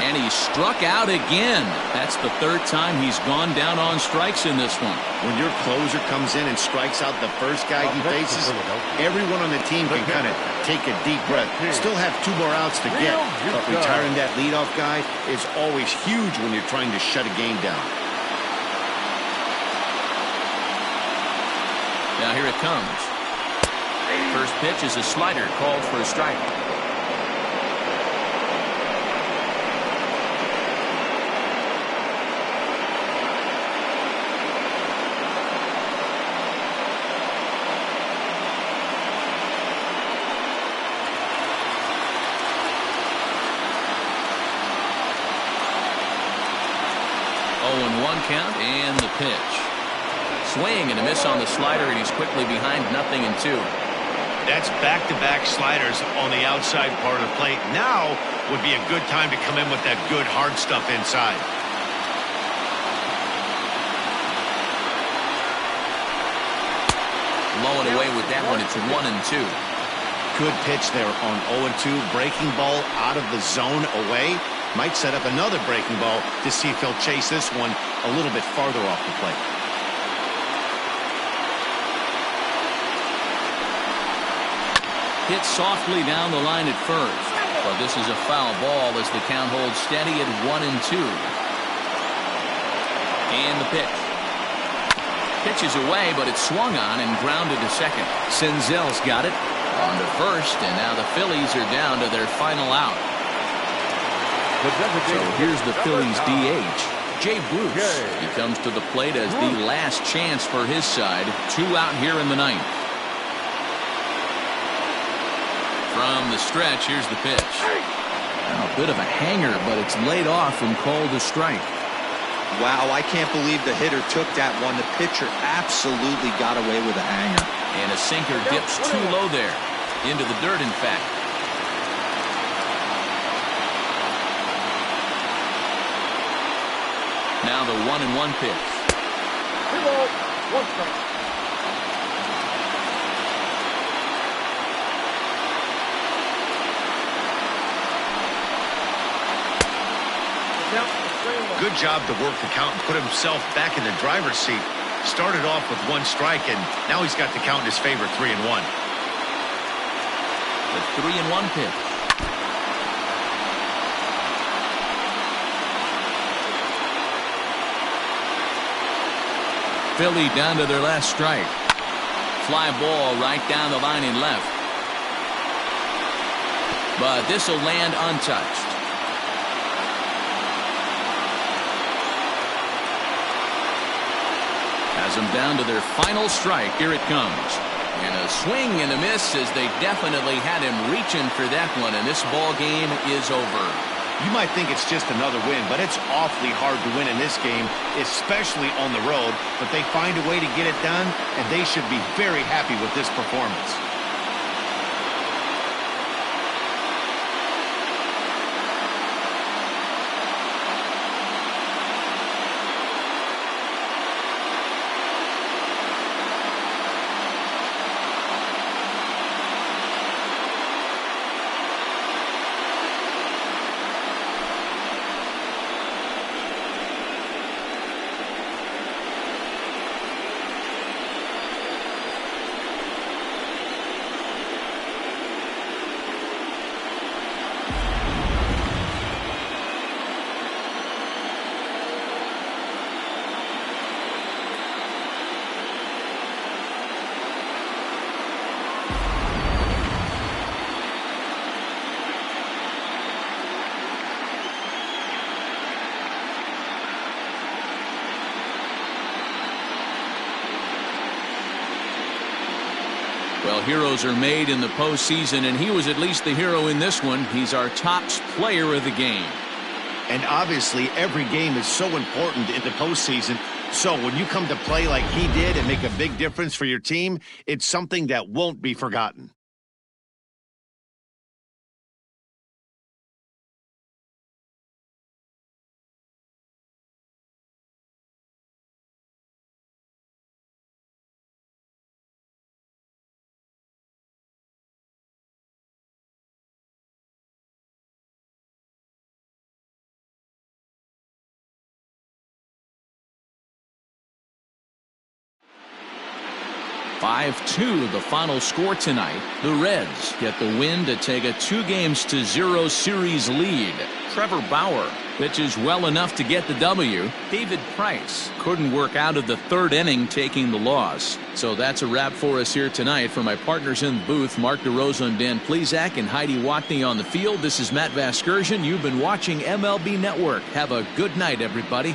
And he's struck out again. That's the 3rd time he's gone down on strikes in this one. When your closer comes in and strikes out the first guy he faces, everyone on the team can kind of take a deep breath. Still have 2 more outs to get, but retiring that leadoff guy is always huge when you're trying to shut a game down. Now here it comes. First pitch is a slider called for a strike. Count and the pitch. Swing and a miss on the slider, and he's quickly behind 0-2. That's back-to-back sliders on the outside part of the plate. Now would be a good time to come in with that good hard stuff inside. Low and away with that one. It's 1-2. Good pitch there on 0-2. Breaking ball out of the zone away. Might set up another breaking ball to see if he'll chase this one a little bit farther off the plate. Hit softly down the line at first. But this is a foul ball as the count holds steady at 1-2. And the pitch. Pitch is away, but it's swung on and grounded to second. Senzel's got it on to first, and now the Phillies are down to their final out. So here's the Phillies DH, Jay Bruce. He comes to the plate as the last chance for his side. 2 out here in the ninth. From the stretch, here's the pitch. A bit of a hanger, but it's laid off and called a strike. Wow, I can't believe the hitter took that one. The pitcher absolutely got away with a hanger. And a sinker dips too low there. Into the dirt, in fact. Now the 1-1 pitch. 2 balls, 1 strike. Good job to work the count and put himself back in the driver's seat. Started off with 1 strike, and now he's got the count in his favor, 3-1. The 3-1 pitch. Philly down to their last strike. Fly ball right down the line in left. But this will land untouched. Has them down to their final strike. Here it comes. And a swing and a miss, as they definitely had him reaching for that one, and this ball game is over. You might think it's just another win, but it's awfully hard to win in this game, especially on the road. But they find a way to get it done, and they should be very happy with this performance. Well, heroes are made in the postseason, and he was at least the hero in this one. He's our top player of the game. And obviously, every game is so important in the postseason. So when you come to play like he did and make a big difference for your team, it's something that won't be forgotten. (5-2) the final score tonight. The Reds get the win to take a 2-0 series lead. Trevor Bauer pitches well enough to get the W. David Price couldn't work out of the 3rd inning, taking the loss. So that's a wrap for us here tonight. For my partners in the booth, Mark DeRosa and Dan Plesac, and Heidi Watney on the field, this is Matt Vasgersian. You've been watching MLB Network. Have a good night, everybody.